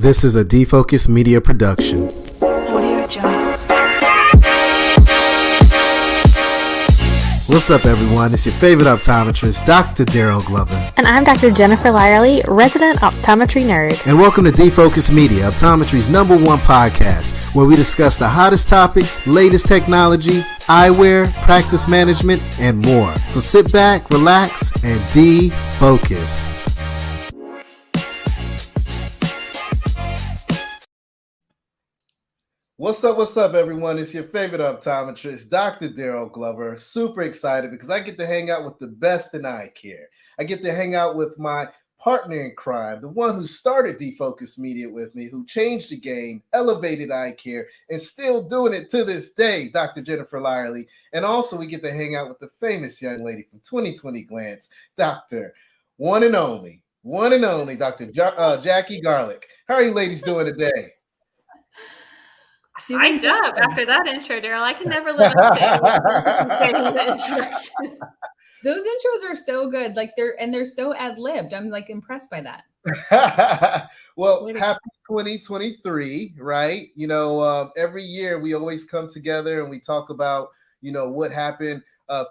This is a Defocus Media production. Audio Jungle. What's up, everyone? It's your favorite optometrist, Dr. Darryl Glover. And I'm Dr. Jennifer Lyerly, resident optometry nerd. And welcome to Defocus Media, optometry's #1 podcast, where we discuss the hottest topics, latest technology, eyewear, practice management, and more. So sit back, relax, and defocus. What's up, everyone? It's your favorite optometrist, Dr. Darryl Glover. Super excited because I get to hang out with the best in eye care. I get to hang out with my partner in crime, the one who started Defocus Media with me, who changed the game, elevated eye care, and still doing it to this day, Dr. Jennifer Lyerly. And also we get to hang out with the famous young lady from 2020 Glance, Dr. One and only, Dr. Jaclyn Garlich. How are you ladies doing today? Psyched up after that intro, Darryl. I can never live up to Those intros are so good. They're so ad-libbed. I'm impressed by that. Well, happy 2023, right? Every year we always come together and we talk about, what happened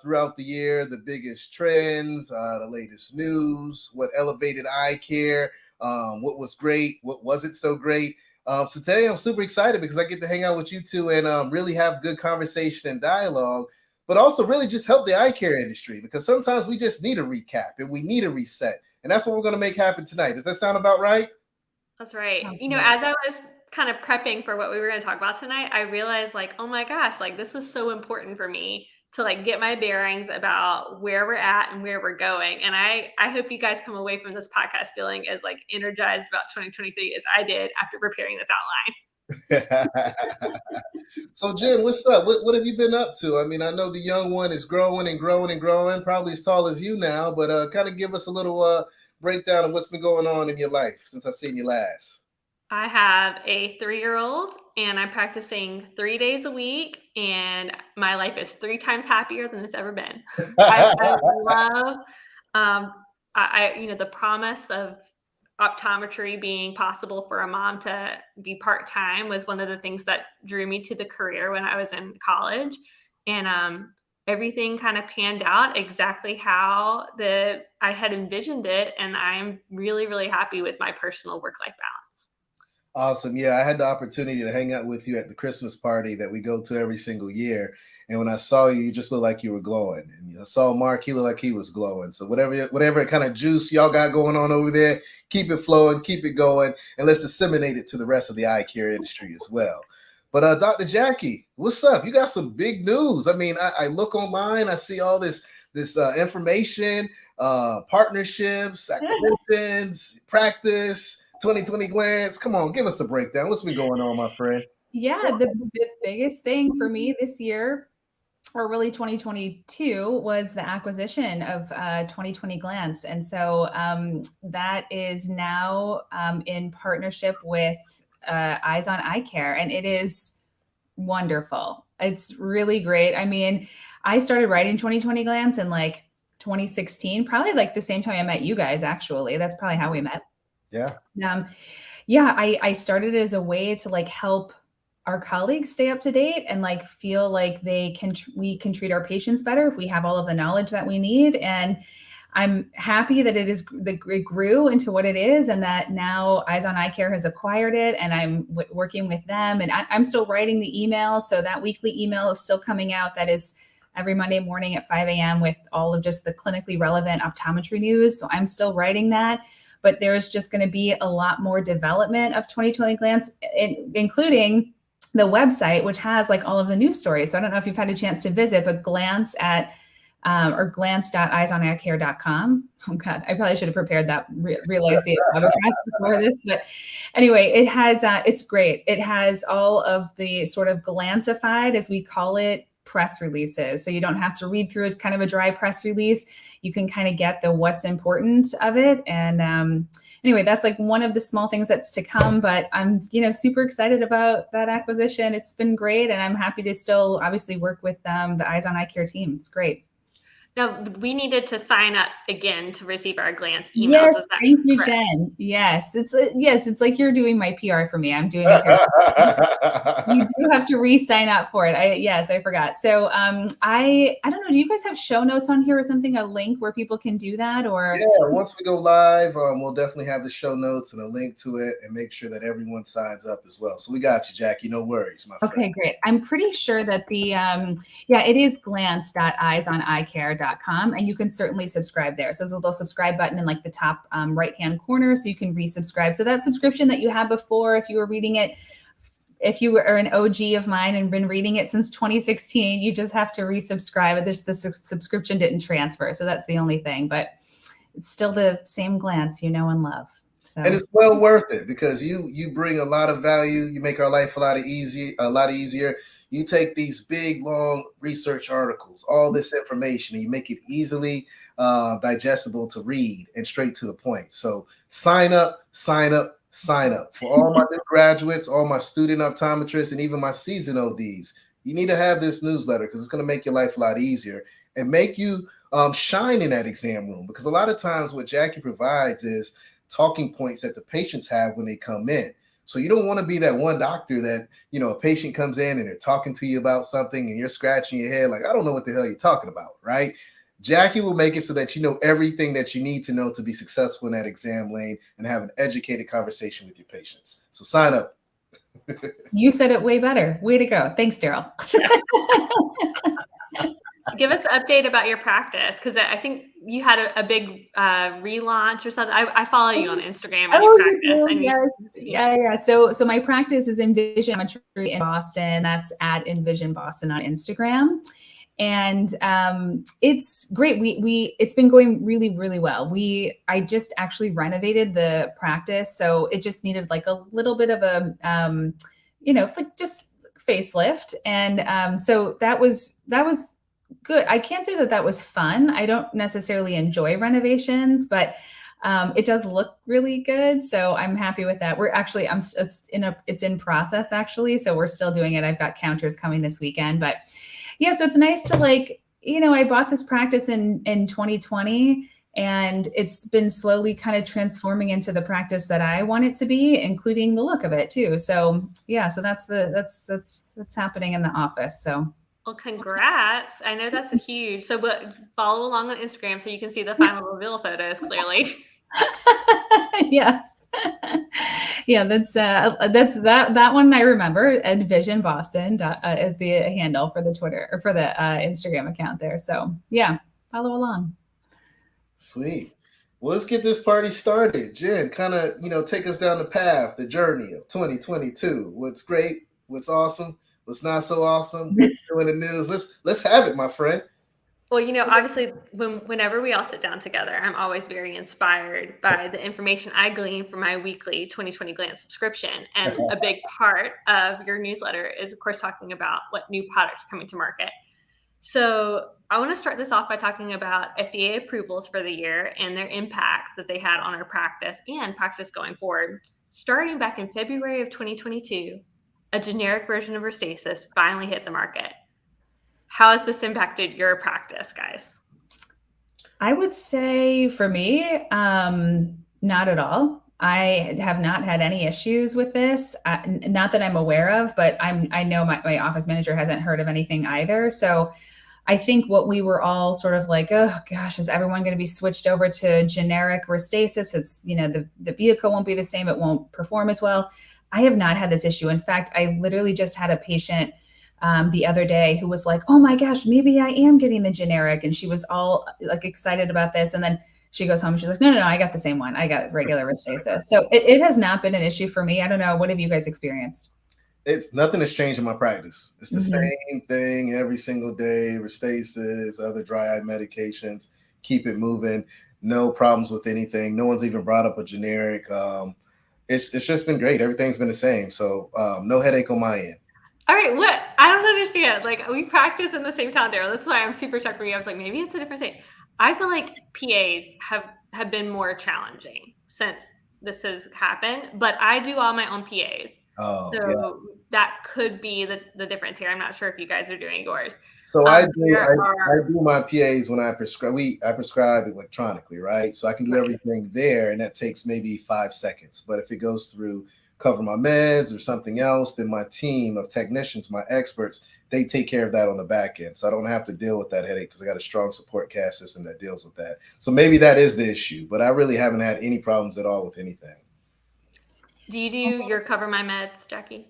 throughout the year, the biggest trends, the latest news, what elevated eye care, what was great, what wasn't so great. So today I'm super excited because I get to hang out with you two and really have good conversation and dialogue, but also really just help the eye care industry because sometimes we just need a recap and we need a reset. And that's what we're going to make happen tonight. Does that sound about right? That's right. As I was kind of prepping for what we were going to talk about tonight, I realized oh my gosh, this was so important for me to get my bearings about where we're at and where we're going. And I hope you guys come away from this podcast feeling as energized about 2023 as I did after preparing this outline. So Jen, what's up? What have you been up to? I mean, I know the young one is growing and growing and growing, probably as tall as you now, but kind of give us a little breakdown of what's been going on in your life since I've seen you last. I have a 3-year-old and I'm practicing 3 days a week and my life is 3 times happier than it's ever been. I love, the promise of optometry being possible for a mom to be part-time was one of the things that drew me to the career when I was in college. And everything kind of panned out exactly how I had envisioned it. And I'm really, really happy with my personal work-life balance. Awesome. Yeah, I had the opportunity to hang out with you at the Christmas party that we go to every single year. And when I saw you, you just looked like you were glowing. And I saw Mark, he looked like he was glowing. So whatever kind of juice y'all got going on over there, keep it flowing, keep it going, and let's disseminate it to the rest of the eye care industry as well. But Dr. Jackie, what's up? You got some big news. I mean, I look online, I see all this information, partnerships, acquisitions, practice, 2020 Glance. Come on, give us a breakdown. What's been going on, my friend? Yeah, the biggest thing for me this year, or really 2022, was the acquisition of 2020 Glance. And so that is now in partnership with Eyes on Eye Care. And it is wonderful. It's really great. I mean, I started writing 2020 Glance in 2016, probably the same time I met you guys, actually. That's probably how we met. Yeah. I started as a way to help our colleagues stay up to date and feel like we can treat our patients better if we have all of the knowledge that we need. And I'm happy that it grew into what it is and that now Eyes on Eye Care has acquired it and I'm working with them and I'm still writing the email. So that weekly email is still coming out. That is every Monday morning at 5 a.m. with all of just the clinically relevant optometry news. So I'm still writing that. But there's just going to be a lot more development of 2020 Glance, including the website, which has all of the news stories. So I don't know if you've had a chance to visit, but glance at or glance.eyesoneyecare.com. Oh God, I probably should have prepared that, realized the web address before this. But anyway, it has, it's great. It has all of the sort of glancified, as we call it, press releases. So you don't have to read through it, kind of a dry press release. You can kind of get the what's important of it. And anyway, that's one of the small things that's to come, but I'm, super excited about that acquisition. It's been great. And I'm happy to still obviously work with the Eyes on Eye Care team. It's great. Now, we needed to sign up again to receive our glance emails. Yes, Is that thank you, correct? Jen. Yes, it's like you're doing my PR for me. I'm doing a terrible. You do have to re-sign up for it. I forgot. So I don't know. Do you guys have show notes on here or something? A link where people can do that, or Yeah, once we go live, we'll definitely have the show notes and a link to it, and make sure that everyone signs up as well. So we got you, Jackie. No worries, my friend. okay, great. I'm pretty sure that the it is glance.eyesoneyecare.com, and you can certainly subscribe there. So there's a little subscribe button in like the top right hand corner, so you can resubscribe. So that subscription that you had before, if you were reading it, if you are an OG of mine and been reading it since 2016, you just have to resubscribe. The subscription didn't transfer, so that's the only thing. But it's still the same glance you know and love. So And it's well worth it, because you bring a lot of value. You make our life a lot easier. You take these big, long research articles, all this information, and you make it easily digestible to read and straight to the point. So sign up. For all my new graduates, all my student optometrists, and even my seasoned ODs. You need to have this newsletter, because it's going to make your life a lot easier and make you shine in that exam room. Because a lot of times what Jackie provides is talking points that the patients have when they come in. So you don't want to be that one doctor that, a patient comes in and they're talking to you about something and you're scratching your head like, I don't know what the hell you're talking about, right? Jackie will make it so that you know everything that you need to know to be successful in that exam lane and have an educated conversation with your patients. So sign up. you said it way better. Way to go. Thanks, Darryl. Give us an update about your practice, because I think you had a big relaunch or something. I follow you on Instagram and your practice. You do? Yes. Yeah. So my practice is Envisionmetry in Boston. That's at Envision Boston on Instagram. And it's great. It's been going really, really well. I just actually renovated the practice, so it just needed like a little bit of a like just facelift, and so that was good. I can't say that was fun. I don't necessarily enjoy renovations, but it does look really good, so I'm happy with that. We're actually it's in process actually, so we're still doing it. I've got counters coming this weekend, but. Yeah, so it's nice to I bought this practice in 2020, and it's been slowly kind of transforming into the practice that I want it to be, including the look of it too. So yeah, so that's what's happening in the office. So well, congrats. I know that's a huge. So but follow along on Instagram so you can see the final reveal photos clearly. Yeah. Yeah, that's that one I remember. Envision Boston is the handle for the Twitter or for the Instagram account there. So yeah, follow along. Sweet. Well, let's get this party started. Jen, kind of, take us down the path, the journey of 2022. What's great, what's awesome, what's not so awesome, what's doing the news. Let's have it, my friend. Well, obviously, whenever we all sit down together, I'm always very inspired by the information I glean from my weekly 2020 Glance subscription. And a big part of your newsletter is, of course, talking about what new products are coming to market. So I want to start this off by talking about FDA approvals for the year and their impact that they had on our practice and practice going forward. Starting back in February of 2022, a generic version of Restasis finally hit the market. How has this impacted your practice, guys? I would say for me, not at all. I have not had any issues with this, not that I'm aware of, but I know my office manager hasn't heard of anything either. So I think what we were all sort of like, oh gosh, is everyone going to be switched over to generic Restasis? It's, the vehicle won't be the same. It won't perform as well. I have not had this issue. In fact, I literally just had a patient the other day who was like, oh my gosh, maybe I am getting the generic. And she was all like excited about this. And then she goes home and she's like, no, I got the same one. I got regular Restasis. So it has not been an issue for me. I don't know. What have you guys experienced? It's nothing has changed in my practice. It's the same thing every single day. Restasis, other dry eye medications, keep it moving. No problems with anything. No one's even brought up a generic. It's just been great. Everything's been the same. So no headache on my end. All right, what? I don't understand. Like, we practice in the same town, Darryl. This is why I'm super chucked for you. I was like, maybe it's a different state. I feel like PAs have been more challenging since this has happened, but I do all my own PAs. Oh, yeah. So that could be the difference here. I'm not sure if you guys are doing yours. So I do There I are do my PAs when I prescribe. I prescribe electronically, right? So I can do right. everything there, and that takes maybe 5 seconds. But if it goes through Cover My Meds or something else, then my team of technicians, my experts, they take care of that on the back end. So I don't have to deal with that headache because I got a strong support cast system that deals with that. So maybe that is the issue, but I really haven't had any problems at all with anything. Do you do your Cover My Meds, Jackie?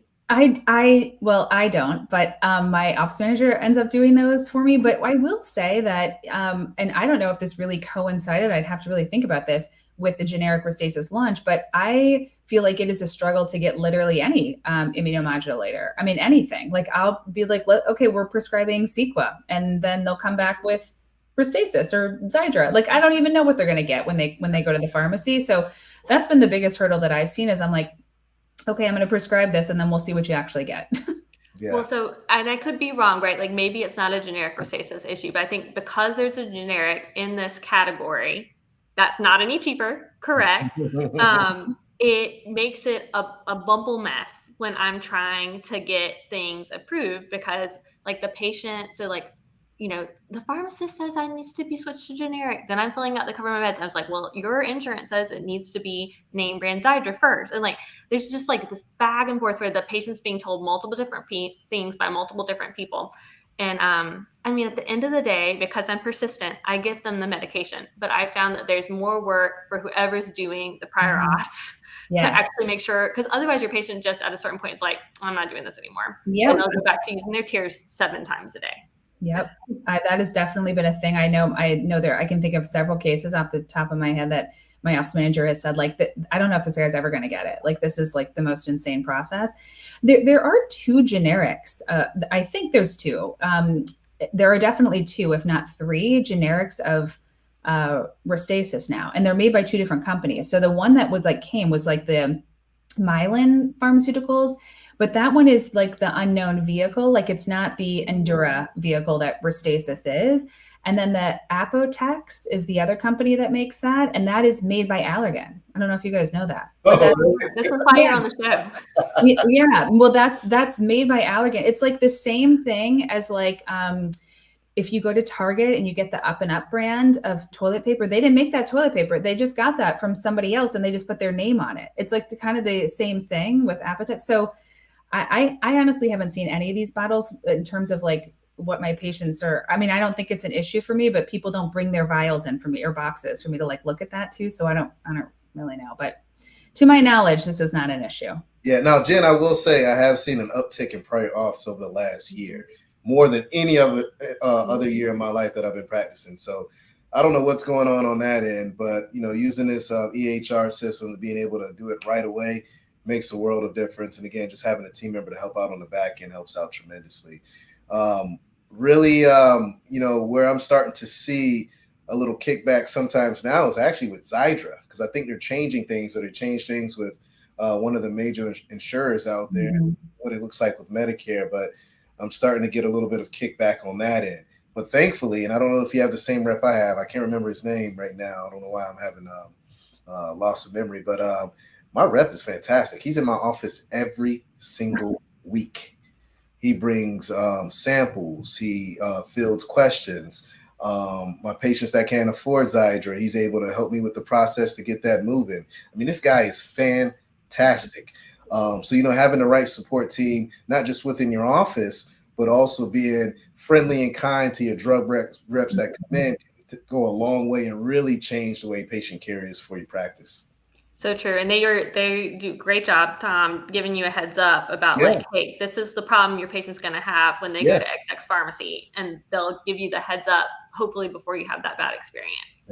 Well, I don't, but my office manager ends up doing those for me. But I will say that, and I don't know if this really coincided, I'd have to really think about this with the generic Restasis launch, but I feel like it is a struggle to get literally any immunomodulator. I mean, anything. Like I'll be like, okay, we're prescribing Cequa, and then they'll come back with Restasis or Xiidra. Like I don't even know what they're going to get when they go to the pharmacy. So that's been the biggest hurdle that I've seen is I'm like, okay, I'm going to prescribe this and then we'll see what you actually get. Yeah. Well, so, and I could be wrong, right? Like maybe it's not a generic Restasis issue, but I think because there's a generic in this category, that's not any cheaper, correct? It makes it a bumble mess when I'm trying to get things approved because like the patient, so like, you know, the pharmacist says I needs to be switched to generic. Then I'm filling out the Cover My Meds. I was like, well, your insurance says it needs to be name brand Xiidra first. And like, there's just like this back and forth where the patient's being told multiple different things by multiple different people. And I mean, at the end of the day, because I'm persistent, I get them the medication. But I found that there's more work for whoever's doing the prior auths to actually make sure, because otherwise your patient just at a certain point is like, I'm not doing this anymore. Yep. And they'll go back to using their tears 7 times a day. Yep. That has definitely been a thing. I know there, I can think of several cases off the top of my head that my office manager has said, like, I don't know if this guy's ever going to get it. Like, this is like the most insane process. There are 2 generics. I think there's 2. There are definitely 2, if not 3 generics of Restasis now. And they're made by 2 different companies. So the one that was like the Mylan Pharmaceuticals, but that one is like the unknown vehicle. Like it's not the Endura vehicle that Restasis is. And then the Apotex is the other company that makes that. And that is made by Allergan. I don't know if you guys know that. This is why you're on the show. Yeah. Well, that's made by Allergan. It's like the same thing as like, if you go to Target and you get the Up and Up brand of toilet paper, they didn't make that toilet paper. They just got that from somebody else and they just put their name on it. It's like kind of the same thing with Apotex. So I honestly haven't seen any of these bottles in terms of like what my patients are. I mean, I don't think it's an issue for me, but people don't bring their vials in for me or boxes for me to like look at that too. So I don't really know, but to my knowledge, this is not an issue. Yeah. Now, Jen, I will say I have seen an uptick in prior auths over the last year, more than any other year in my life that I've been practicing. So I don't know what's going on that end, but using this EHR system, being able to do it right away makes a world of difference. And again, just having a team member to help out on the back end helps out tremendously. Really, where I'm starting to see a little kickback sometimes now is actually with Xiidra, because I think they're changing things. So they changed things with one of the major insurers out there, what it looks like with Medicare, but I'm starting to get a little bit of kickback on that end. But thankfully, and I don't know if you have the same rep I have, I can't remember his name right now. I don't know why I'm having loss of memory, but my rep is fantastic. He's in my office every single week. He brings samples. He fields questions. My patients that can't afford Xiidra, he's able to help me with the process to get that moving. I mean, this guy is fantastic. So, having the right support team, not just within your office, but also being friendly and kind to your drug reps that come in to go a long way and really change the way patient care is for your practice. So true. And they do a great job, Tom, giving you a heads up about like, hey, this is the problem your patient's going to have when they go to XX pharmacy, and they'll give you the heads up, hopefully before you have that bad experience.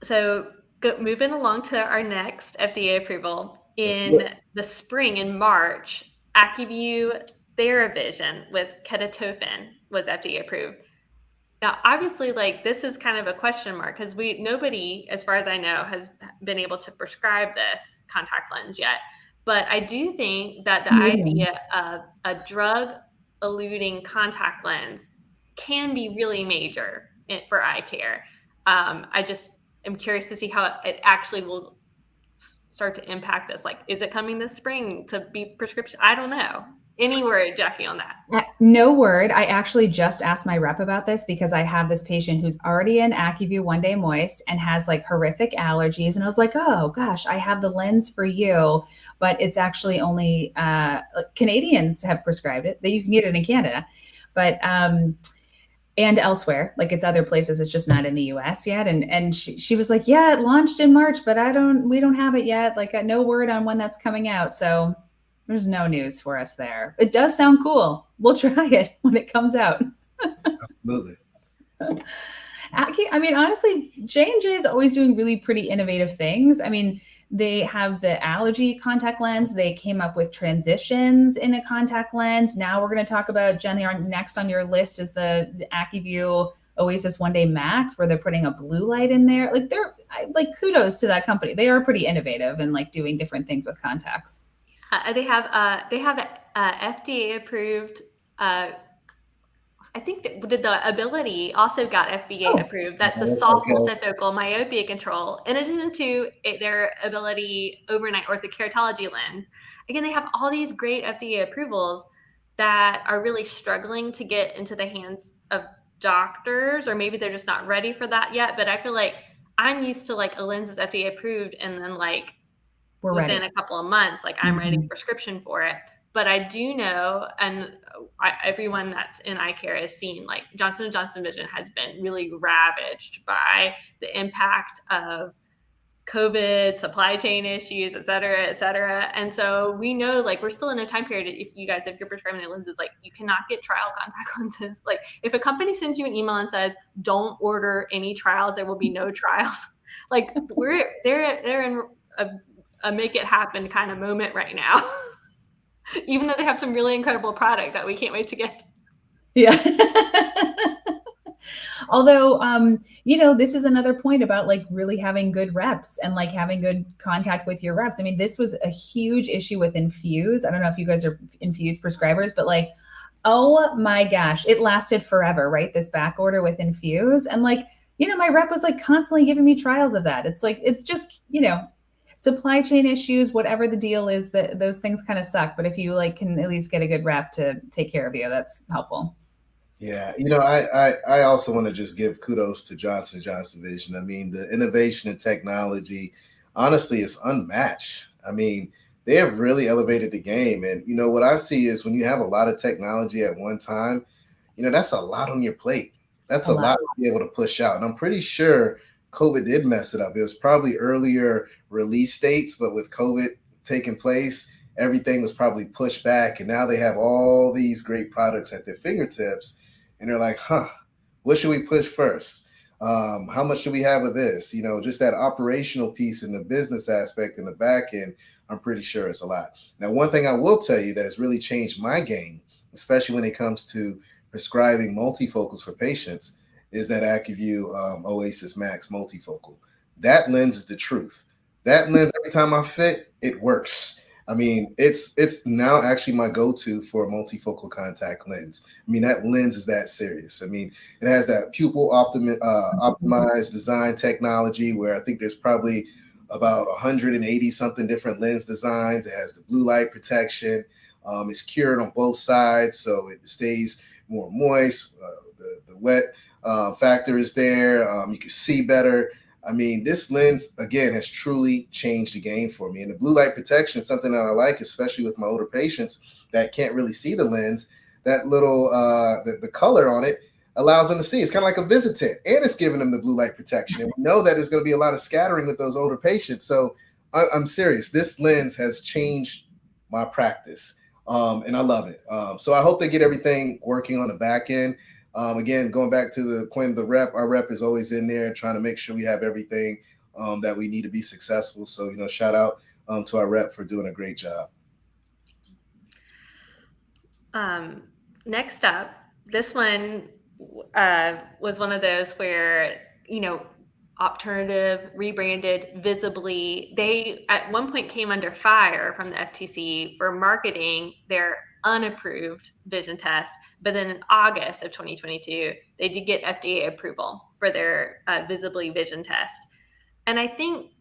So moving along to our next FDA approval in the spring, in March, AccuView TheraVision with ketotofen was FDA approved. Now, obviously, like this is kind of a question mark because nobody, as far as I know, has been able to prescribe this contact lens yet. But I do think that the idea of a drug-eluting contact lens can be really major for eye care. I just am curious to see how it actually will start to impact this? Like, is it coming this spring to be prescription? I don't know. Any word, Jackie, on that? No word. I actually just asked my rep about this because I have this patient who's already in AccuView One Day Moist and has like horrific allergies. And I was like, oh gosh, I have the lens for you, but it's actually only Canadians have prescribed it. That you can get it in Canada, but and elsewhere, like it's other places. It's just not in the US yet. And she was like, yeah, it launched in March, but we don't have it yet. Like no word on when that's coming out. So there's no news for us there. It does sound cool. We'll try it when it comes out. Absolutely. I mean, honestly, J&J is always doing really pretty innovative things. I mean, they have the allergy contact lens. They came up with transitions in a contact lens. Now we're going to talk about, Jenny, next on your list is the AccuView Oasis One Day Max, where they're putting a blue light in there. Like kudos to that company. They are pretty innovative and like doing different things with contacts. They have FDA approved. I think the Ability also got FDA approved. That's a soft multifocal myopia control, in addition to their Ability overnight orthokeratology lens. Again, they have all these great FDA approvals that are really struggling to get into the hands of doctors, or maybe they're just not ready for that yet. But I feel like I'm used to like a lens is FDA approved, and then like within a couple of months, like I'm writing a prescription for it. But I do know, and everyone that's in eye care has seen, like Johnson & Johnson Vision has been really ravaged by the impact of COVID, supply chain issues, et cetera, et cetera. And so we know, like, we're still in a time period, if you're prescribing the lenses, like you cannot get trial contact lenses. Like if a company sends you an email and says, don't order any trials, there will be no trials. Like they're in a make it happen kind of moment right now. Even though they have some really incredible product that we can't wait to get. Yeah. Although, this is another point about like really having good reps and like having good contact with your reps. I mean, this was a huge issue with Infuse. I don't know if you guys are Infuse prescribers, but like, oh my gosh, it lasted forever, right? This back order with Infuse. And like, my rep was like constantly giving me trials of that. It's like, it's just, supply chain issues, whatever the deal is, that those things kind of suck. But if you like can at least get a good rep to take care of you, that's helpful. Yeah, I also want to just give kudos to Johnson & Johnson Vision. I mean, the innovation and technology, honestly, is unmatched. I mean, they have really elevated the game. And, what I see is when you have a lot of technology at one time, that's a lot on your plate. That's a lot to be able to push out. And I'm pretty sure COVID did mess it up. It was probably earlier release dates, but with COVID taking place, everything was probably pushed back. And now they have all these great products at their fingertips. And they're like, what should we push first? How much should we have of this? Just that operational piece and the business aspect in the back end, I'm pretty sure it's a lot. Now, one thing I will tell you that has really changed my game, especially when it comes to prescribing multifocals for patients, is that AccuView Oasis Max multifocal. That lens is the truth. That lens, every time I fit, it works. I mean, it's now actually my go-to for a multifocal contact lens. I mean, that lens is that serious. I mean, it has that pupil optimized design technology where I think there's probably about 180 something different lens designs. It has the blue light protection. It's cured on both sides, so it stays more moist. The wet factor is there. You can see better. I mean, this lens, again, has truly changed the game for me. And the blue light protection is something that I like, especially with my older patients that can't really see the lens. That little, the color on it allows them to see. It's kind of like a visitant, and it's giving them the blue light protection. And we know that there's going to be a lot of scattering with those older patients. So I'm serious. This lens has changed my practice, and I love it. So I hope they get everything working on the back end. Again, going back to the point of the rep, our rep is always in there trying to make sure we have everything that we need to be successful. So, shout out to our rep for doing a great job. Next up, this one was one of those where, Optometry rebranded visibly. They at one point came under fire from the FTC for marketing their unapproved vision test. But then in August of 2022, they did get FDA approval for their visibly vision test. And I think,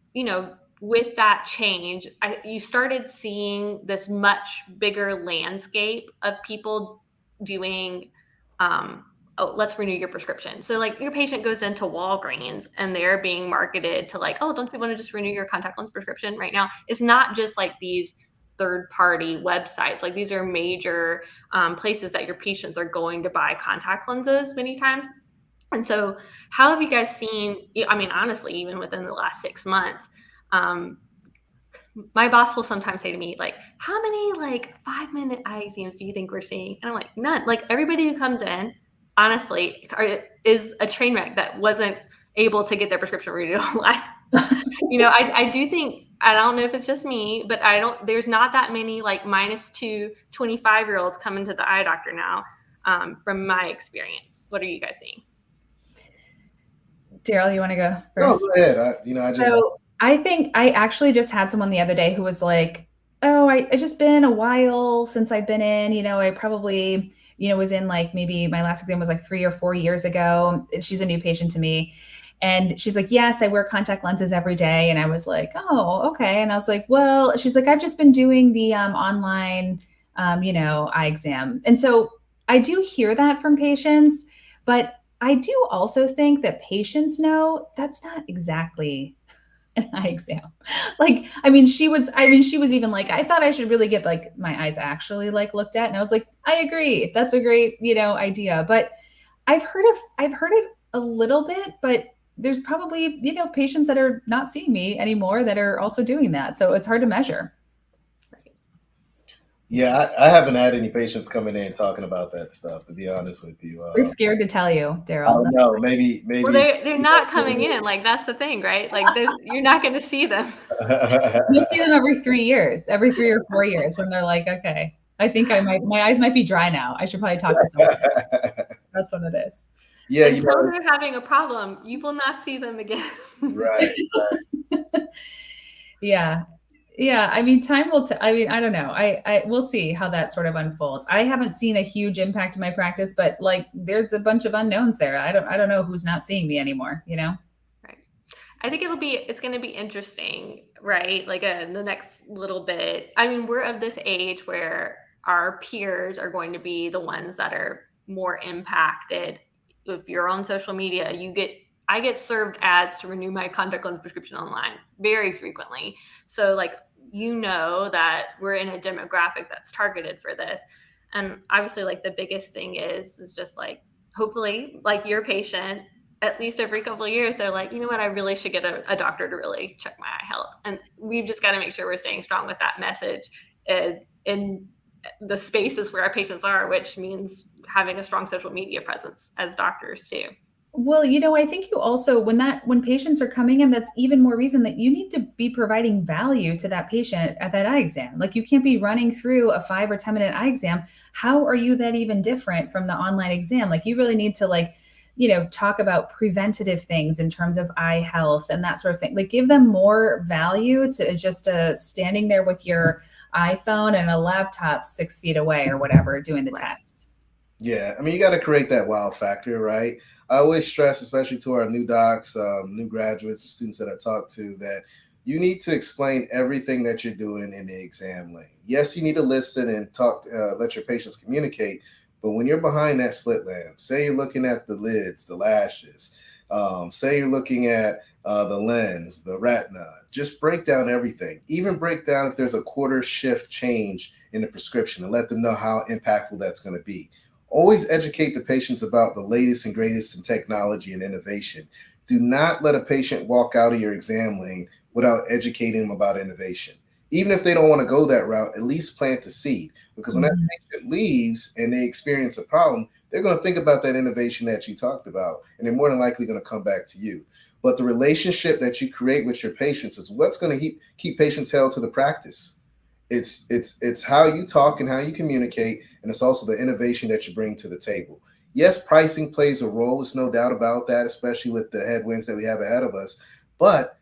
with that change, you started seeing this much bigger landscape of people doing, oh, let's renew your prescription. So like your patient goes into Walgreens and they're being marketed to like, oh, don't you want to just renew your contact lens prescription right now? It's not just like these third-party websites. Like these are major places that your patients are going to buy contact lenses many times. And so how have you guys seen, I mean, honestly, even within the last 6 months, my boss will sometimes say to me, like, how many like 5-minute eye exams do you think we're seeing? And I'm like, none. Like everybody who comes in, honestly, is a train wreck that wasn't able to get their prescription renewed online. I do think, I don't know if it's just me, but there's not that many like -2 25-year-olds coming to the eye doctor now, from my experience. What are you guys seeing? Darryl, you want to go No, first? go ahead. So I think I actually just had someone the other day who was like, oh, it's just been a while since I've been in, I probably, was in like, maybe my last exam was like 3 or 4 years ago. And she's a new patient to me. And she's like, yes, I wear contact lenses every day. And I was like, oh, okay. And I was like, well, she's like, I've just been doing the online, eye exam. And so I do hear that from patients, but I do also think that patients know that's not exactly an eye exam. Like, she was even like, I thought I should really get like my eyes actually like looked at. And I was like, I agree. That's a great, idea. But I've heard it a little bit, but there's probably, patients that are not seeing me anymore that are also doing that. So it's hard to measure. Yeah, I haven't had any patients coming in talking about that stuff, to be honest with you. They're scared to tell you, I Darryl. don't know. Maybe. Well, they're not coming in. Like that's the thing, right? Like you're not going to see them. You'll see them every 3 years, every 3 or 4 years, when they're like, okay, I think my eyes might be dry now. I should probably talk to someone. That's what it is. Yeah, Until they're having a problem, you will not see them again. Right. Yeah. Time will I don't know. We'll see how that sort of unfolds. I haven't seen a huge impact in my practice, but like there's a bunch of unknowns there. I don't know who's not seeing me anymore, Right. I think it's going to be interesting, right? Like the next little bit. We're of this age where our peers are going to be the ones that are more impacted. If you're on social media, I get served ads to renew my contact lens prescription online very frequently. So like, that we're in a demographic that's targeted for this. And obviously like the biggest thing is just like, hopefully like your patient, at least every couple of years, they're like, you know what, I really should get a doctor to really check my eye health. And we've just got to make sure we're staying strong with that message is in the spaces where our patients are, which means having a strong social media presence as doctors too. Well, I think you also, when patients are coming in, that's even more reason that you need to be providing value to that patient at that eye exam. Like you can't be running through a 5 or 10 minute eye exam. How are you that even different from the online exam? Like you really need to talk about preventative things in terms of eye health and that sort of thing. Like give them more value to just standing there with your iPhone and a laptop 6 feet away or whatever, doing the test. Yeah. You got to create that wow factor, right? I always stress, especially to our new docs, new graduates, or students that I talk to, that you need to explain everything that you're doing in the exam lane. Yes, you need to listen and talk, let your patients communicate. But when you're behind that slit lamp, say you're looking at the lids, the lashes, say you're looking at the lens, the retina, just break down everything. Even break down if there's a quarter shift change in the prescription and let them know how impactful that's going to be. Always educate the patients about the latest and greatest in technology and innovation. Do not let a patient walk out of your exam lane without educating them about innovation. Even if they don't want to go that route, at least plant the seed. Because when that patient leaves and they experience a problem, they're going to think about that innovation that you talked about, and they're more than likely going to come back to you. But the relationship that you create with your patients is what's going to keep patients held to the practice. It's how you talk and how you communicate, and it's also the innovation that you bring to the table. Yes, pricing plays a role. There's no doubt about that, especially with the headwinds that we have ahead of us. But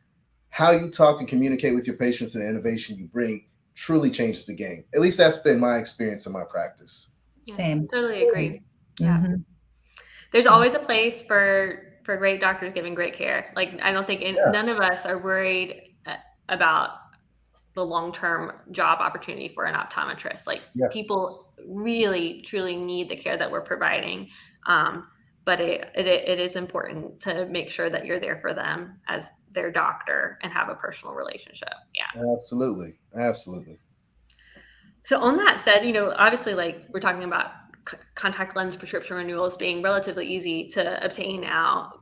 how you talk and communicate with your patients and the innovation you bring truly changes the game. At least that's been my experience in my practice. Same. Yeah, totally agree. Yeah. Mm-hmm. There's always a place for great doctors giving great care. Like I don't think none of us are worried about the long-term job opportunity for an optometrist. Like Yeah. people really, truly need the care that we're providing. But it is important to make sure that you're there for them as their doctor and have a personal relationship. Yeah. Absolutely. Absolutely. So on that said, obviously, like we're talking about contact lens prescription renewals being relatively easy to obtain now.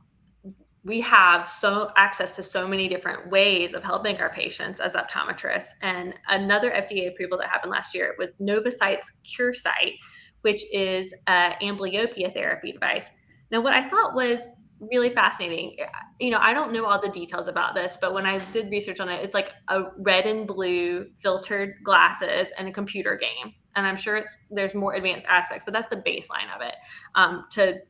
We have access to so many different ways of helping our patients as optometrists. And another FDA approval that happened last year was Novocyte's CureSight, which is an amblyopia therapy device. Now, what I thought was really fascinating, I don't know all the details about this, but when I did research on it, it's like a red and blue filtered glasses and a computer game. And I'm sure there's more advanced aspects, but that's the baseline of it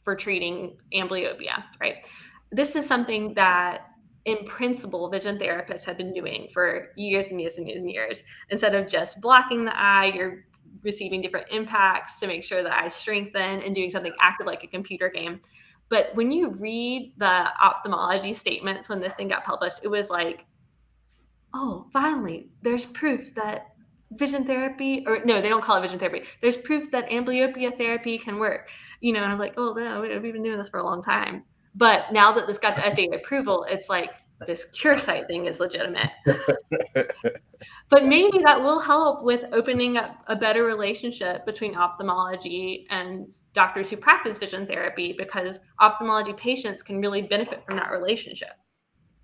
for treating amblyopia, right? This is something that in principle, vision therapists have been doing for years and years and years and years. Instead of just blocking the eye, you're receiving different impacts to make sure the eye strengthen and doing something active like a computer game. But when you read the ophthalmology statements when this thing got published, it was like, oh, finally, there's proof that vision therapy, or no, they don't call it vision therapy. There's proof that amblyopia therapy can work. And I'm like, oh, no, we've been doing this for a long time. But now that this got to FDA approval, it's like this CureSight thing is legitimate. But maybe that will help with opening up a better relationship between ophthalmology and doctors who practice vision therapy, because ophthalmology patients can really benefit from that relationship.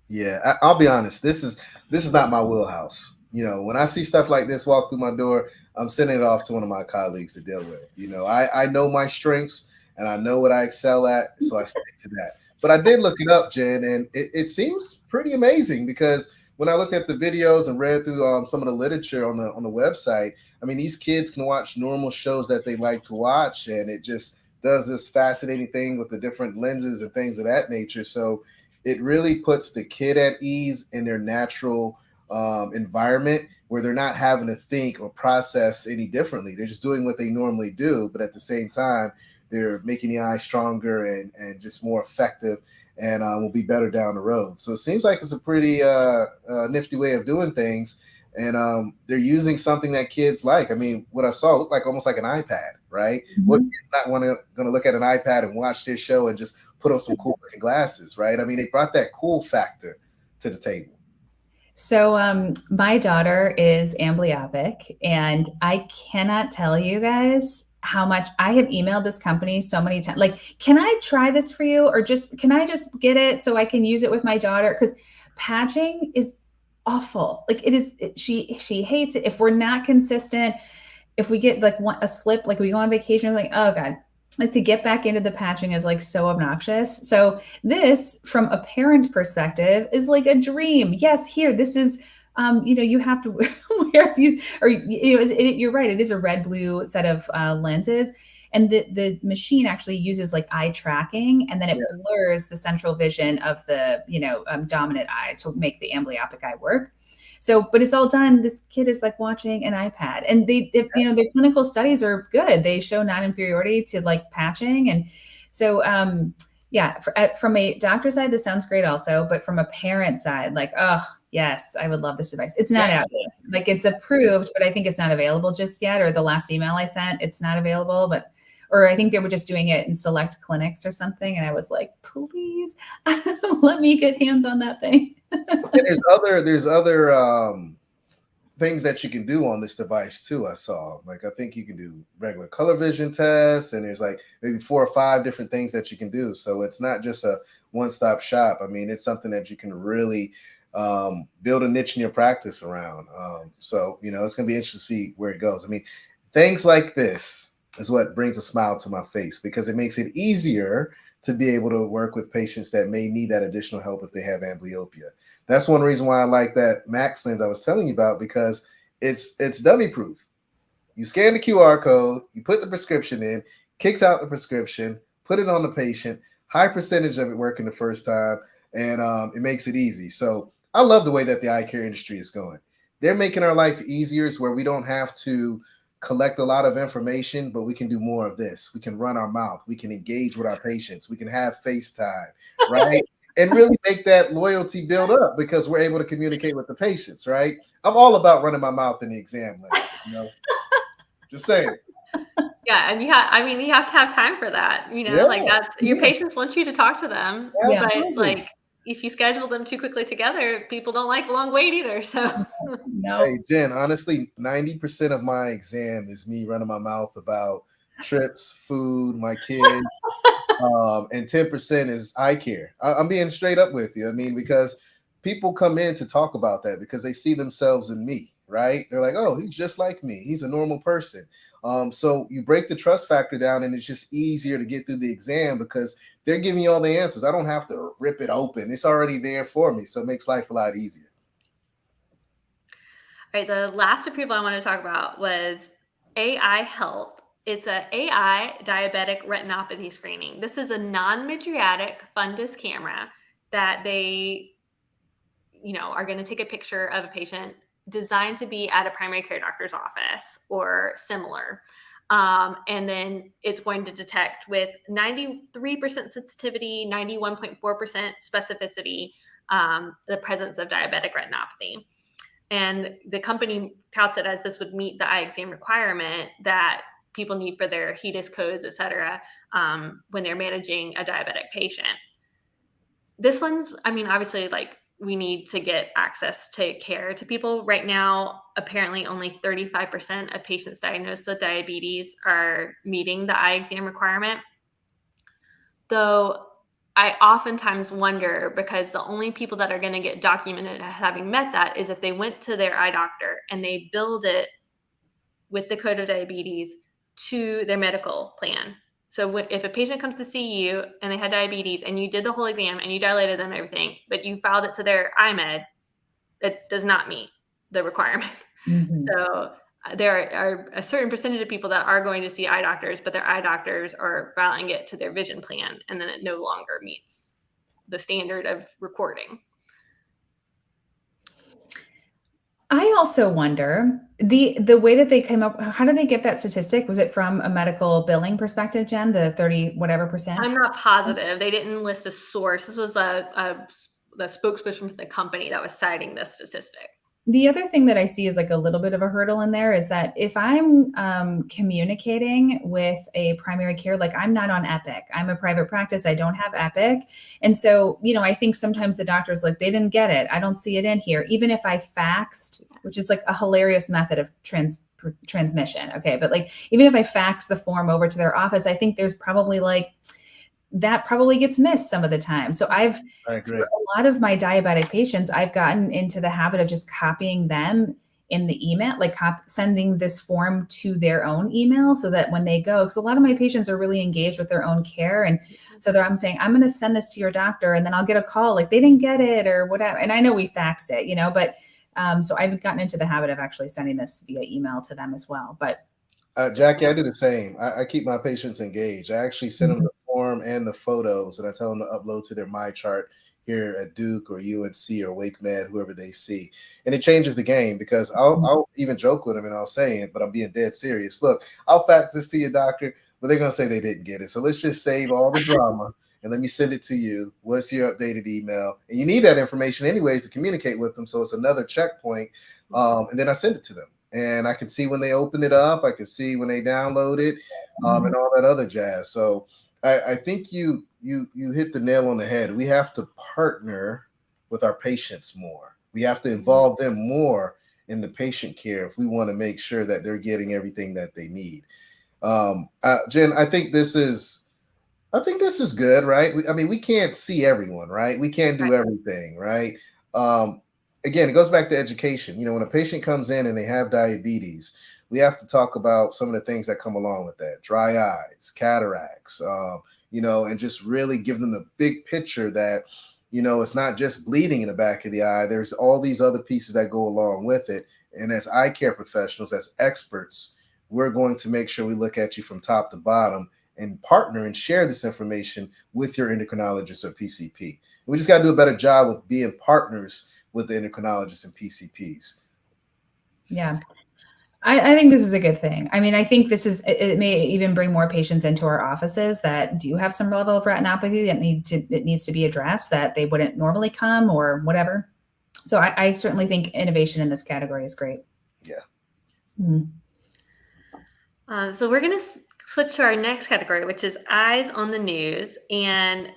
Yeah, I'll be honest. This is not my wheelhouse. When I see stuff like this walk through my door, I'm sending it off to one of my colleagues to deal with. I know my strengths and I know what I excel at, so I stick to that. But I did look it up, Jen, and it seems pretty amazing, because when I looked at the videos and read through some of the literature on the website, I mean, these kids can watch normal shows that they like to watch, and it just does this fascinating thing with the different lenses and things of that nature. So it really puts the kid at ease in their natural environment, where they're not having to think or process any differently. They're just doing what they normally do, but at the same time, they're making the eye stronger and just more effective, and will be better down the road. So it seems like it's a pretty nifty way of doing things. And they're using something that kids like. I mean, what I saw looked like almost like an iPad, right? Mm-hmm. What kid's not going to look at an iPad and watch this show and just put on some cool looking glasses, right? I mean, they brought that cool factor to the table. So my daughter is amblyopic, and I cannot tell you guys how much I have emailed this company so many times. Like, can I try this for you? Or can I just get it so I can use it with my daughter? Because patching is awful. Like it is, she hates it. If we're not consistent, if we get like a slip, like we go on vacation, like, oh God, like to get back into the patching is like so obnoxious. So this, from a parent perspective, is like a dream. Yes, here, this is, you have to wear these, or you're right. It is a red-blue set of lenses, and the machine actually uses like eye tracking, and then it blurs the central vision of the dominant eye to make the amblyopic eye work. So, but it's all done. This kid is like watching an iPad, and their clinical studies are good. They show non-inferiority to like patching. And so, from a doctor side, this sounds great also, but from a parent side, like, oh yes, I would love this device. It's not out yet. Like it's approved, but I think it's not available just yet. Or the last email I sent, it's not available, or I think they were just doing it in select clinics or something. And I was like, please let me get hands on that thing. There's other things that you can do on this device too. I saw, like, I think you can do regular color vision tests, and there's like maybe 4 or 5 different things that you can do. So it's not just a one-stop shop. I mean, it's something that you can really build a niche in your practice around. So it's going to be interesting to see where it goes. I mean, things like this is what brings a smile to my face, because it makes it easier to be able to work with patients that may need that additional help if they have amblyopia. That's one reason why I like that Max lens I was telling you about, because it's dummy proof. You scan the QR code, you put the prescription in, kicks out the prescription, put it on the patient, high percentage of it working the first time, and it makes it easy. So I love the way that the eye care industry is going. They're making our life easier, where we don't have to collect a lot of information, but we can do more of this. We can run our mouth. We can engage with our patients. We can have FaceTime, right? and really make that loyalty build up because we're able to communicate with the patients, right? I'm all about running my mouth in the exam lane, just saying. Yeah, and you have to have time for that, Yeah, like that's your patients want you to talk to them, Yeah. but absolutely. like if you schedule them too quickly together, people don't like the long wait either. So No. Hey, Jen, honestly, 90% of my exam is me running my mouth about trips, food, my kids, and 10% is eye care. I'm being straight up with you. I mean, because people come in to talk about that because they see themselves in me, right? They're like, oh, he's just like me. He's a normal person. So you break the trust factor down, and it's just easier to get through the exam because they're giving you all the answers. I don't have to rip it open. It's already there for me. So it makes life a lot easier. all right, the last approval I want to talk about was AI Help. It's a AI diabetic retinopathy screening. This is a non-mydriatic fundus camera that they are going to take a picture of a patient designed to be at a primary care doctor's office or similar. And then it's going to detect with 93% sensitivity, 91.4% specificity, the presence of diabetic retinopathy. And the company touts it as this would meet the eye exam requirement that people need for their HEDIS codes, et cetera, when they're managing a diabetic patient. This one's, obviously, like, we need to get access to care to people. Right now, apparently only 35% of patients diagnosed with diabetes are meeting the eye exam requirement. Though I oftentimes wonder, because the only people that are going to get documented as having met that is if they went to their eye doctor and they billed it with the code of diabetes to their medical plan. So if a patient comes to see you and they had diabetes and you did the whole exam and you dilated them and everything, but you filed it to their iMed, that does not meet the requirement. Mhm. So there are a certain percentage of people that are going to see eye doctors, but their eye doctors are filing it to their vision plan, and then it no longer meets the standard of recording. I also wonder the way that they came up. How did they get that statistic? Was it from a medical billing perspective, Jen? The 30 whatever percent. I'm not positive. They didn't list a source. This was the spokesperson for the company that was citing this statistic. The other thing that I see is like a little bit of a hurdle in there is that if I'm communicating with a primary care, like I'm not on Epic, I'm a private practice, I don't have Epic. And so, I think sometimes the doctor's like, they didn't get it. I don't see it in here. Even if I faxed, which is like a hilarious method of transmission. Okay. But like, even if I fax the form over to their office, I think there's probably like, that probably gets missed some of the time. So I agree. for a lot of my diabetic patients, I've gotten into the habit of just copying them in the email, like sending this form to their own email so that when they go, because a lot of my patients are really engaged with their own care. And so I'm saying, I'm going to send this to your doctor, and then I'll get a call like they didn't get it or whatever. And I know we faxed it, but so I've gotten into the habit of actually sending this via email to them as well. But Jackie, I do the same. I keep my patients engaged. I actually send them the form and the photos, and I tell them to upload to their My Chart here at Duke or UNC or Wake Med, whoever they see. And it changes the game because I'll even joke with them and I'll say it, but I'm being dead serious. Look, I'll fax this to your doctor, but they're going to say they didn't get it. So let's just save all the drama and let me send it to you. What's your updated email? And you need that information anyways to communicate with them. So it's another checkpoint. And then I send it to them. And I can see when they open it up. I can see when they download it, and all that other jazz. So I think you hit the nail on the head. We have to partner with our patients more. We have to involve them more in the patient care if we want to make sure that they're getting everything that they need. Jen, I think this is good, right? We can't see everyone, right? We can't do everything, right? Again, it goes back to education. When a patient comes in and they have diabetes, we have to talk about some of the things that come along with that: dry eyes, cataracts, and just really give them the big picture that, it's not just bleeding in the back of the eye. There's all these other pieces that go along with it. And as eye care professionals, as experts, we're going to make sure we look at you from top to bottom and partner and share this information with your endocrinologist or PCP. We just got to do a better job with being partners with the endocrinologists and PCPs. Yeah. I think this is a good thing. I mean, I think it may even bring more patients into our offices that do have some level of retinopathy that needs to be addressed, that they wouldn't normally come or whatever. So I certainly think innovation in this category is great. Yeah. So we're going to switch to our next category, which is eyes on the news. And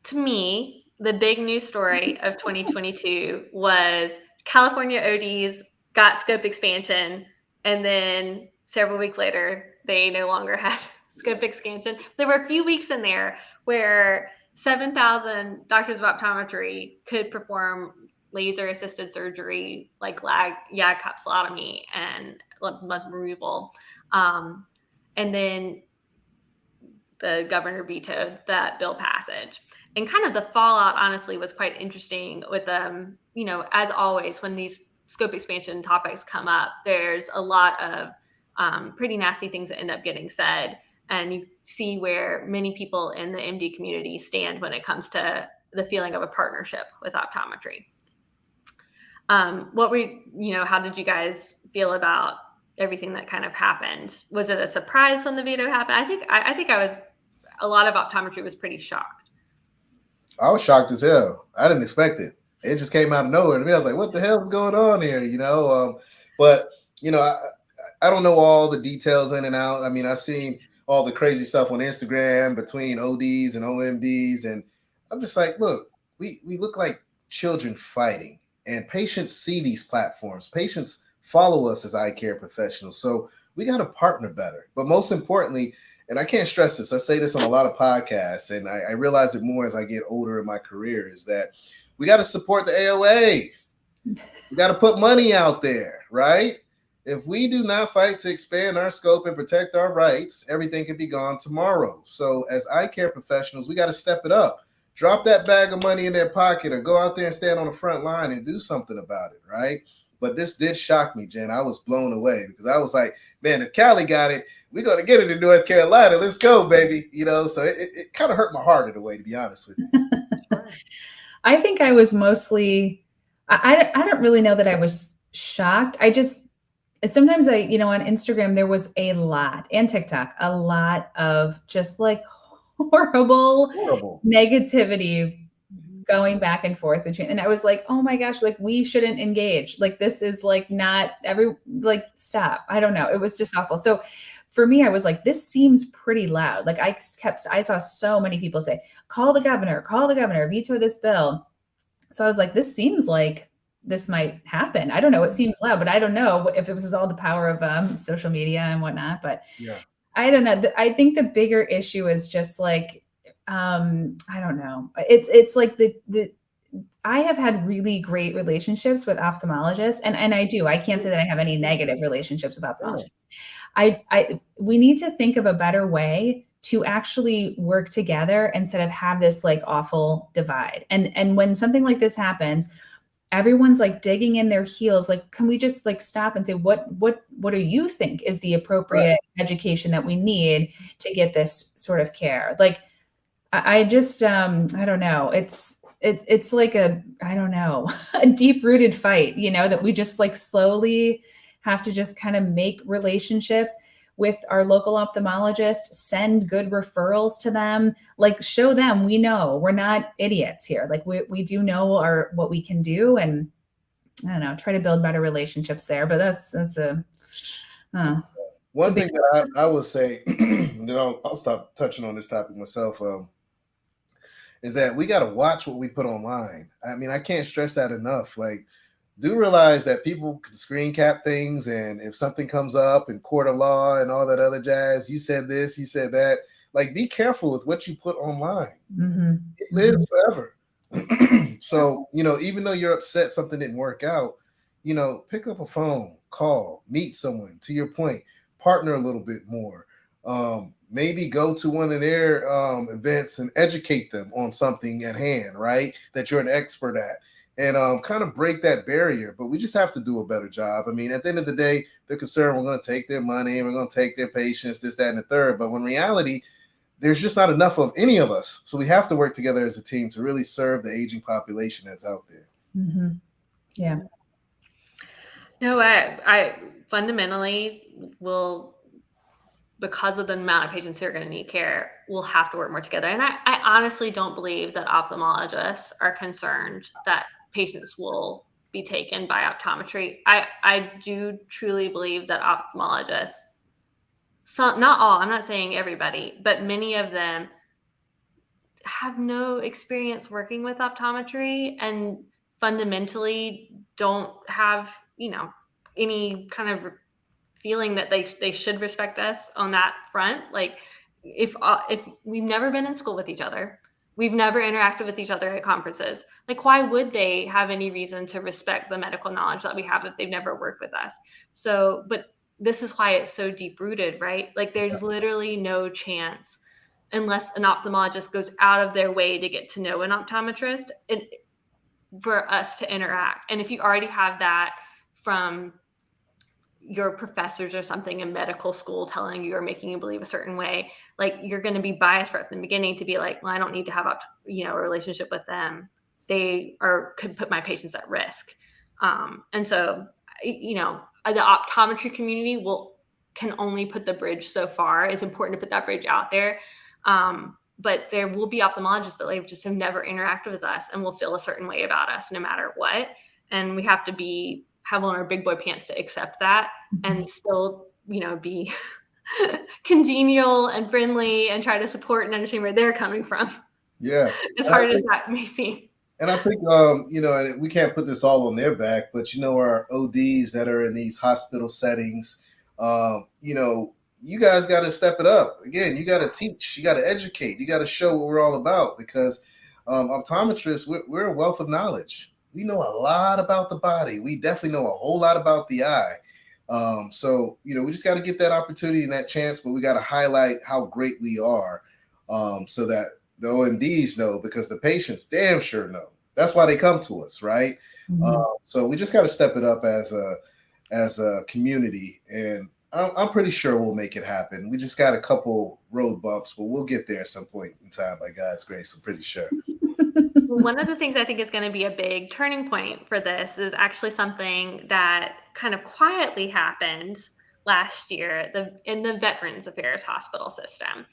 to me, the big news story of 2022 was California ODs got scope expansion, and then several weeks later, they no longer had scope expansion. There were a few weeks in there where 7,000 doctors of optometry could perform laser-assisted surgery like YAG capsulotomy and lens removal. And then the governor vetoed that bill passage. And kind of the fallout, honestly, was quite interesting with as always, when these scope expansion topics come up, there's a lot of pretty nasty things that end up getting said. And you see where many people in the MD community stand when it comes to the feeling of a partnership with optometry. How did you guys feel about everything that kind of happened? Was it a surprise when the veto happened? I think a lot of optometry was pretty shocked. I was shocked as hell. I didn't expect it. It just came out of nowhere to me. I was like, what the hell is going on here? But I don't know all the details in and out. I mean, I've seen all the crazy stuff on Instagram between ODs and OMDs. And I'm just like, look, we look like children fighting, and patients see these platforms. Patients follow us as eye care professionals. So we got to partner better. But most importantly, and I can't stress this, I say this on a lot of podcasts, and I realize it more as I get older in my career, is that we got to support the AOA. We got to put money out there, right? If we do not fight to expand our scope and protect our rights, everything could be gone tomorrow. So as eye care professionals, we got to step it up. Drop that bag of money in their pocket or go out there and stand on the front line and do something about it, right? But this did shock me, Jen. I was blown away because I was like, man, if Cali got it, we're going to get it in North Carolina. Let's go, baby. So it kind of hurt my heart in a way, to be honest with you. I think I was mostly, I don't really know that I was shocked. Sometimes on Instagram, there was a lot, and TikTok, a lot of just like horrible negativity going back and forth and I was like, oh my gosh, like we shouldn't engage. Like this is like not stop. I don't know. It was just awful. So for me, I was like, this seems pretty loud. Like I saw so many people say, call the governor, veto this bill. So I was like, this seems like this might happen. I don't know. It seems loud, but I don't know if it was all the power of social media and whatnot, but yeah. I don't know. I think the bigger issue is just like, I don't know. It's like I have had really great relationships with ophthalmologists, and I can't say that I have any negative relationships with ophthalmologists. We need to think of a better way to actually work together instead of have this like awful divide. And when something like this happens, everyone's like digging in their heels. Like, can we just like stop and say, what do you think is the appropriate education that we need to get this sort of care? Like, I just, I don't know. It's like a deep rooted fight, that we just like slowly have to just kind of make relationships with our local ophthalmologist, send good referrals to them, like show them, we know we're not idiots here. Like we do know what we can do. And I don't know, try to build better relationships there, but that's one thing that I would say, and then I'll stop touching on this topic myself, is that we got to watch what we put online. I mean, I can't stress that enough. Like, do realize that people can screen cap things, and if something comes up in court of law and all that other jazz, you said this, you said that. Like, be careful with what you put online. Mm-hmm. It lives forever. So, even though you're upset something didn't work out, pick up a phone, call, meet someone. To your point, partner a little bit more. Maybe go to one of their events and educate them on something at hand, right? That you're an expert at, and kind of break that barrier. But we just have to do a better job. I mean, at the end of the day, they're concerned we're going to take their money, we're going to take their patients, this, that, and the third. But when reality, there's just not enough of any of us. So we have to work together as a team to really serve the aging population that's out there. Mm-hmm. Yeah. No, I fundamentally will, because of the amount of patients who are going to need care, we'll have to work more together. And I honestly don't believe that ophthalmologists are concerned that patients will be taken by optometry. I do truly believe that ophthalmologists, some, not all, I'm not saying everybody, but many of them have no experience working with optometry and fundamentally don't have, any kind of feeling that they should respect us on that front. Like if we've never been in school with each other, we've never interacted with each other at conferences, like why would they have any reason to respect the medical knowledge that we have if they've never worked with us? So, but this is why it's so deep rooted, right? Like there's literally no chance, unless an ophthalmologist goes out of their way to get to know an optometrist, for us to interact. And if you already have that from your professors or something in medical school telling you or making you believe a certain way, like you're going to be biased from the beginning to be like, well, I don't need to have a relationship with them. They could put my patients at risk. And so, the optometry community can only put the bridge so far. It's important to put that bridge out there. But there will be ophthalmologists that just have never interacted with us and will feel a certain way about us no matter what. And we have to have on our big boy pants to accept that and still, be congenial and friendly and try to support and understand where they're coming from. Yeah. As hard as that may seem. And I think, we can't put this all on their back, but, our ODs that are in these hospital settings, you guys got to step it up. Again, you got to teach, you got to educate, you got to show what we're all about, because optometrists, we're a wealth of knowledge. We know a lot about the body. We definitely know a whole lot about the eye. So, we just got to get that opportunity and that chance, but we got to highlight how great we are, so that the OMDs know, because the patients damn sure know. That's why they come to us, right? Mm-hmm. So we just got to step it up as a community, and I'm pretty sure we'll make it happen. We just got a couple road bumps, but we'll get there at some point in time by God's grace. I'm pretty sure. One of the things I think is going to be a big turning point for this is actually something that kind of quietly happened last year in the Veterans Affairs hospital system.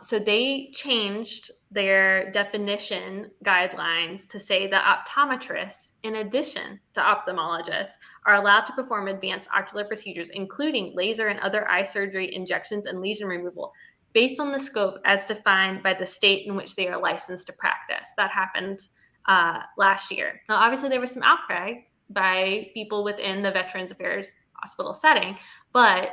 So they changed their definition guidelines to say that optometrists, in addition to ophthalmologists, are allowed to perform advanced ocular procedures, including laser and other eye surgery, injections, and lesion removal, based on the scope as defined by the state in which they are licensed to practice. That happened last year. Now, obviously, there was some outcry by people within the Veterans Affairs hospital setting, but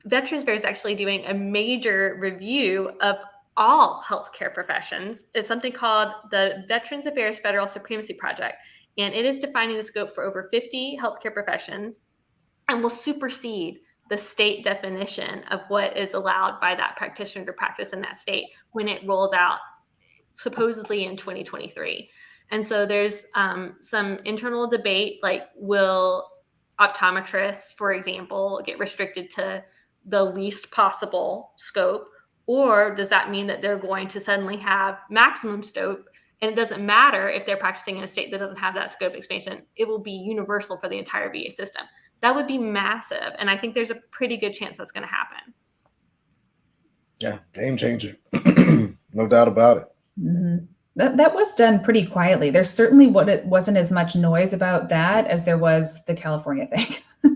Veterans Affairs is actually doing a major review of all healthcare professions. It's something called the Veterans Affairs Federal Supremacy Project, and it is defining the scope for over 50 healthcare professions and will supersede the state definition of what is allowed by that practitioner to practice in that state when it rolls out supposedly in 2023. And so there's some internal debate, like will optometrists, for example, get restricted to the least possible scope, or does that mean that they're going to suddenly have maximum scope, and it doesn't matter if they're practicing in a state that doesn't have that scope expansion, it will be universal for the entire VA system? That would be massive, and I think there's a pretty good chance that's going to happen. Yeah, game changer. No doubt about it. Mm-hmm. That was done pretty quietly. There's certainly wasn't as much noise about that as there was the California thing.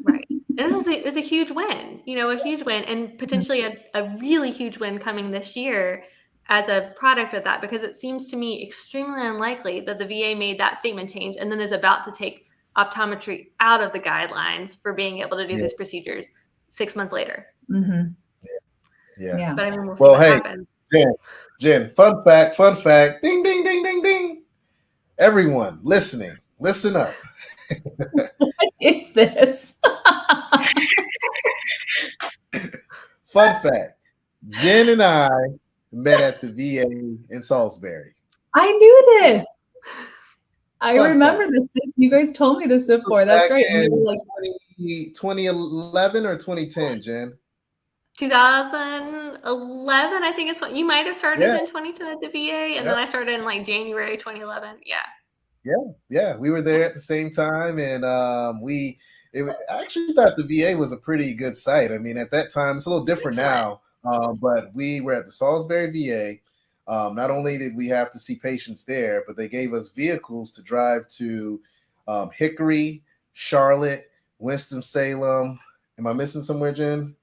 Right. And this is a huge win, a huge win, and potentially a really huge win coming this year as a product of that, because it seems to me extremely unlikely that the VA made that statement change and then is about to take optometry out of the guidelines for being able to do these procedures 6 months later. Mm-hmm. Yeah. But I mean, we'll see what happens. Jen, fun fact, ding, ding, ding, ding, ding. Everyone listening, listen up. What is this? Fun fact, Jen and I met at the VA in Salisbury. I knew this. I remember this. You guys told me this before. That's right. In 2011 or 2010, Jen? 2011, I think it's what you might have started in 2010 at the VA, and then I started in like January 2011. Yeah. We were there at the same time, and we I actually thought the VA was a pretty good site. I mean, at that time, it's a little different now, but we were at the Salisbury VA. Not only did we have to see patients there, but they gave us vehicles to drive to Hickory, Charlotte, Winston-Salem. Am I missing somewhere, Jen?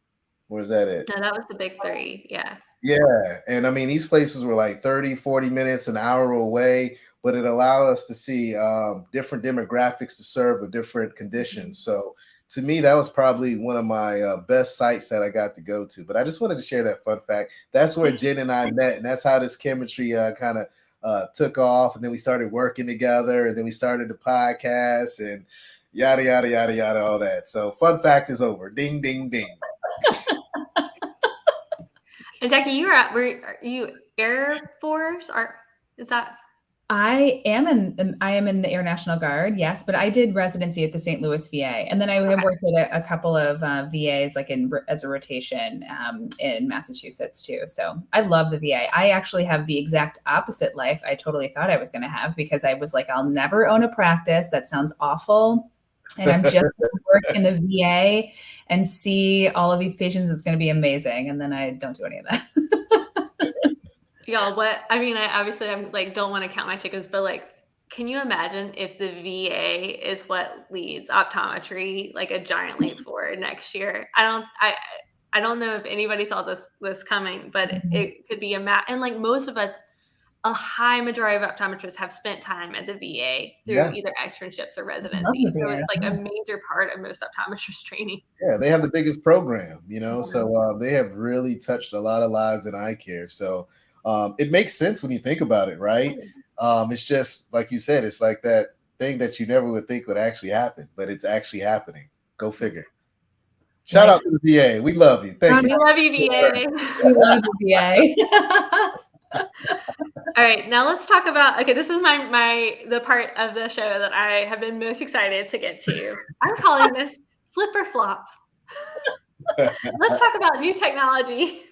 Or is that it? No, that was the big three. Yeah. Yeah. And I mean, these places were like 30, 40 minutes, an hour away, but it allowed us to see different demographics to serve with different conditions. So to me, that was probably one of my best sites that I got to go to. But I just wanted to share that fun fact. That's where Jen and I met, and that's how this chemistry kind of took off. And then we started working together, and then we started the podcast and yada, yada, yada, yada, all that. So fun fact is over. Ding, ding, ding. And Jackie, were you Air Force, or is that? I am in the Air National Guard, yes, but I did residency at the St. Louis VA, and then I worked at a couple of VAs, like as a rotation in Massachusetts too. So I love the VA. I actually have the exact opposite life I totally thought I was going to have, because I was like, I'll never own a practice. That sounds awful. And I'm just going to work in the VA and see all of these patients. It's going to be amazing. And then I don't do any of that. Y'all, I'm like, don't want to count my chickens, but like, can you imagine if the VA is what leads optometry like a giant leap forward next year? I don't know if anybody saw this coming, but it could be and like most of us, a high majority of optometrists have spent time at the VA through either externships or residency. So it's like a major part of most optometrist training. Yeah, they have the biggest program, so they have really touched a lot of lives in eye care. So it makes sense when you think about it, right? It's just like you said, it's like that thing that you never would think would actually happen, but it's actually happening. Go figure. Shout out to the VA. We love you. Thank you. We love you, VA. We love the VA. All right, now let's talk about, this is the part of the show that I have been most excited to get to. I'm calling this Flip or Flop. Let's talk about new technology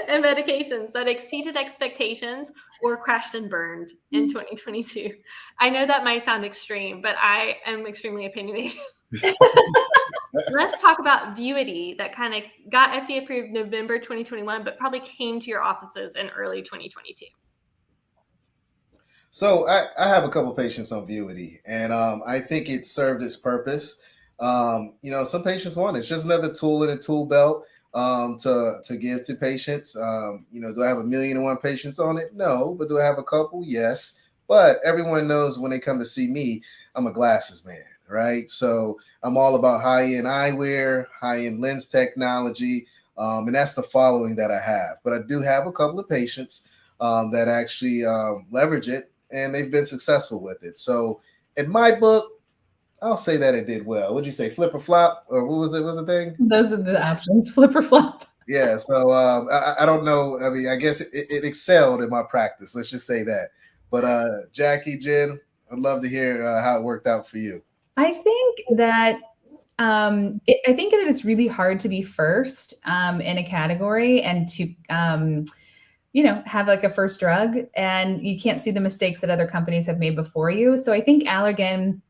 and medications that exceeded expectations or crashed and burned in 2022. I know that might sound extreme, but I am extremely opinionated. Let's talk about Vuity, that kind of got FDA approved November 2021, but probably came to your offices in early 2022. So I have a couple patients on Vuity, and I think it served its purpose. Some patients want it. It's just another tool in a tool belt to give to patients. Do I have 1,000,001 patients on it? No, but do I have a couple? Yes. But everyone knows when they come to see me, I'm a glasses man, right? So I'm all about high-end eyewear, high-end lens technology, and that's the following that I have. But I do have a couple of patients that actually leverage it, and they've been successful with it. So in my book, I'll say that it did well. What'd you say, flip or flop? Or what was it? What was the thing? Those are the options, flip or flop. Yeah, so I don't know. I mean, I guess it excelled in my practice. Let's just say that. But Jackie, Jen, I'd love to hear how it worked out for you. I think that it's really hard to be first in a category and to have like a first drug, and you can't see the mistakes that other companies have made before you. So I think Allergan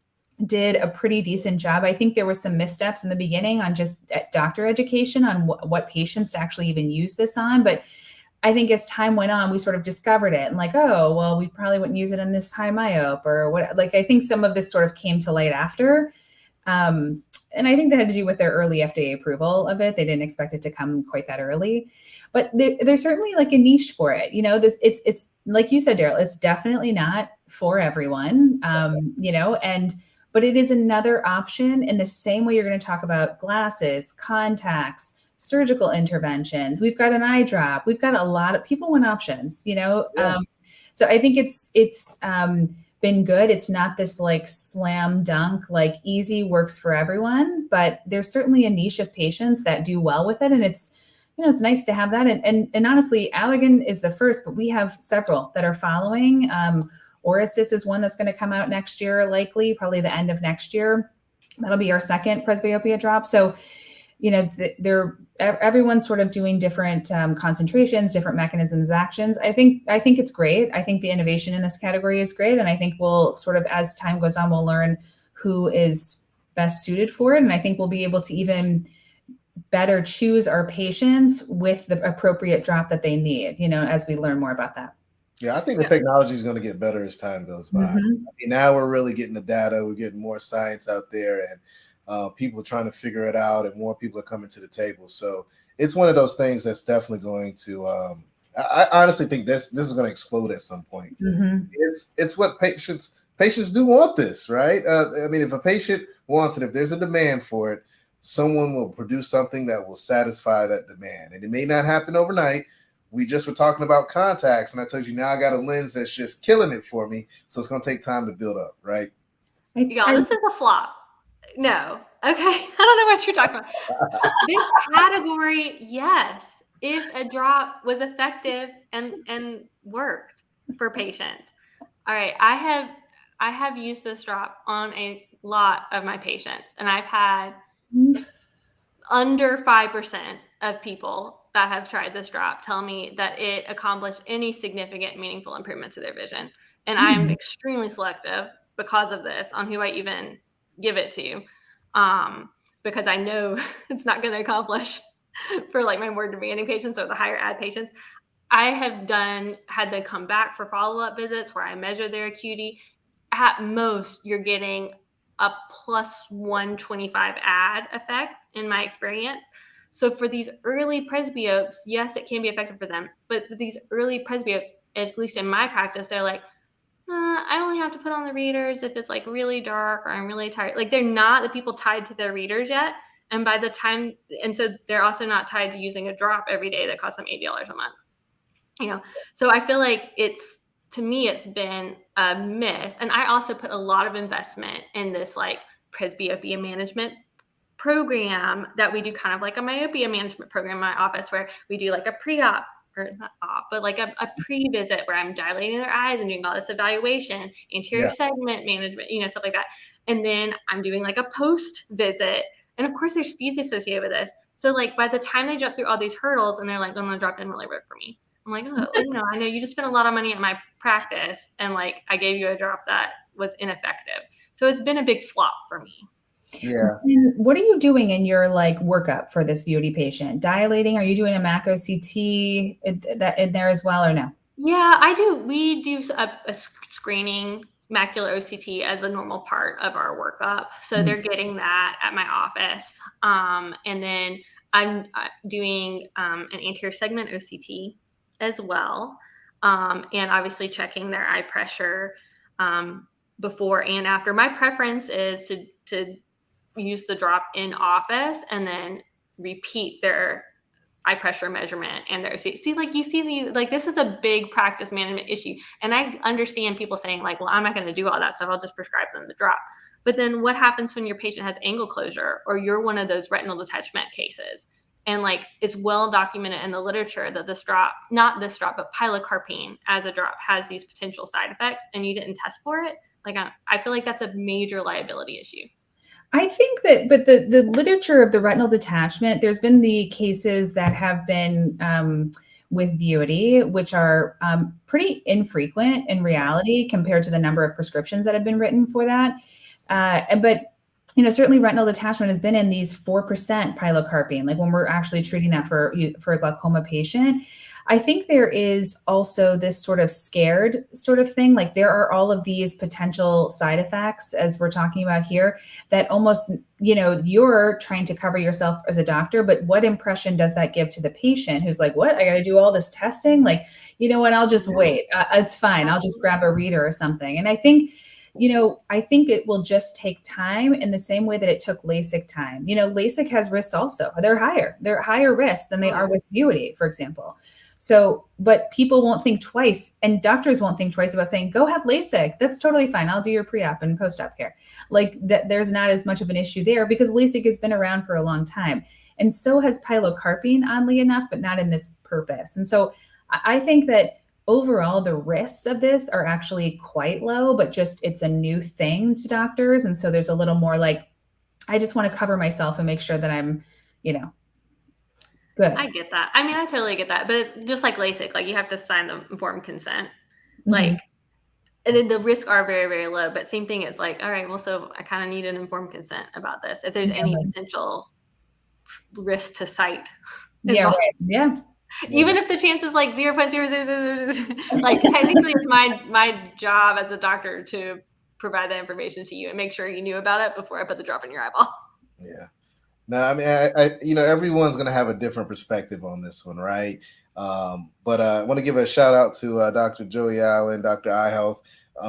did a pretty decent job. I think there were some missteps in the beginning on just doctor education on what patients to actually even use this on. But I think as time went on, we sort of discovered it and like, oh, well, we probably wouldn't use it in this high myope or what. Like, I think some of this sort of came to light after. And I think that had to do with their early FDA approval of it. They didn't expect it to come quite that early. But there's certainly like a niche for it. It's like you said, Darryl, it's definitely not for everyone, but it is another option in the same way you're going to talk about glasses, contacts, surgical interventions. We've got an eye drop. We've got a lot of people want options, So I think it's been good. It's not this like slam dunk, like easy works for everyone, but there's certainly a niche of patients that do well with it. And it's nice to have that. And honestly, Allergan is the first, but we have several that are following. Orisys is one that's going to come out next year, likely, probably the end of next year. That'll be our second presbyopia drop. So, everyone's sort of doing different concentrations, different mechanisms, actions. I think it's great. I think the innovation in this category is great. And I think we'll sort of, as time goes on, we'll learn who is best suited for it. And I think we'll be able to even better choose our patients with the appropriate drop that they need, as we learn more about that. Yeah, I think the technology is going to get better as time goes by. I mean, now we're really getting the data, we're getting more science out there, and people are trying to figure it out, and more people are coming to the table. So it's one of those things that's definitely going to. I honestly think this is going to explode at some point. It's what patients do want this, right? I mean, if a patient wants it, if there's a demand for it, someone will produce something that will satisfy that demand, and it may not happen overnight. We just were talking about contacts, and I told you now I got a lens that's just killing it for me. So it's going to take time to build up, right? Y'all, this is a flop. No. Okay. I don't know what you're talking about. This category, yes. If a drop was effective and worked for patients. All right. I have used this drop on a lot of my patients, and I've had under 5% of people that have tried this drop tell me that it accomplished any significant, meaningful improvements to their vision. And I'm extremely selective because of this on who I even give it to, because I know it's not going to accomplish for like my more demanding patients or the higher ad patients. I have had them come back for follow-up visits where I measure their acuity. At most, you're getting a plus 125 ad effect in my experience. So for these early presbyopes, yes, it can be effective for them. But these early presbyopes, at least in my practice, they're like, I only have to put on the readers if it's like really dark or I'm really tired. Like they're not the people tied to their readers yet. And by the time, and so they're also not tied to using a drop every day that costs them $80 a month. So I feel like to me, it's been a miss. And I also put a lot of investment in this like presbyopia management program that we do, kind of like a myopia management program in my office, where we do like a pre-op, or not op, but like a pre-visit where I'm dilating their eyes and doing all this evaluation, anterior segment management, stuff like that. And then I'm doing like a post-visit. And of course there's fees associated with this. So like by the time they jump through all these hurdles and they're like, oh, the drop didn't really work for me. I'm like, I know you just spent a lot of money at my practice, and like I gave you a drop that was ineffective. So it's been a big flop for me. Yeah. And what are you doing in your like workup for this VOD patient? Dilating? Are you doing a MAC OCT in there as well, or no? Yeah, I do. We do a screening macular OCT as a normal part of our workup. So they're getting that at my office. And then I'm doing an anterior segment OCT as well. And obviously checking their eye pressure before and after. My preference is to use the drop in office and then repeat their eye pressure measurement and their OCT. This is a big practice management issue. And I understand people saying like, well, I'm not going to do all that stuff. I'll just prescribe them the drop. But then what happens when your patient has angle closure, or you're one of those retinal detachment cases? And like, it's well documented in the literature that this drop, not this drop, but pilocarpine as a drop has these potential side effects, and you didn't test for it. Like, I feel like that's a major liability issue. I think that, but the literature of the retinal detachment, there's been the cases that have been with VOD, which are pretty infrequent in reality compared to the number of prescriptions that have been written for that. But certainly retinal detachment has been in these 4% pilocarpine, like when we're actually treating that for a glaucoma patient. I think there is also this sort of scared sort of thing. Like there are all of these potential side effects, as we're talking about here, that almost, you're trying to cover yourself as a doctor, but what impression does that give to the patient who's like, what, I got to do all this testing? Like, what, I'll just wait. It's fine. I'll just grab a reader or something. And I think, I think it will just take time in the same way that it took LASIK time. LASIK has risks also. They're higher risk than they are with VOD, for example. So, but people won't think twice, and doctors won't think twice about saying, go have LASIK. That's totally fine. I'll do your pre-op and post-op care. Like that, there's not as much of an issue there because LASIK has been around for a long time. And so has pilocarpine, oddly enough, but not in this purpose. And so I think that overall, the risks of this are actually quite low, but just it's a new thing to doctors. And so there's a little more like, I just want to cover myself and make sure that I'm, good. I get that. I mean, I totally get that. But it's just like LASIK. Like you have to sign the informed consent. Mm-hmm. Like and then the risks are very, very low. But same thing, it's like, all right, well, so I kind of need an informed consent about this. If there's any potential risk to sight involved. Right. Yeah. Even if the chance is like 0.0000, like technically it's my job as a doctor to provide that information to you and make sure you knew about it before I put the drop in your eyeball. Yeah. No, I mean, I everyone's going to have a different perspective on this one, right? But I want to give a shout out to Dr. Joey Allen, Dr. Eye Health.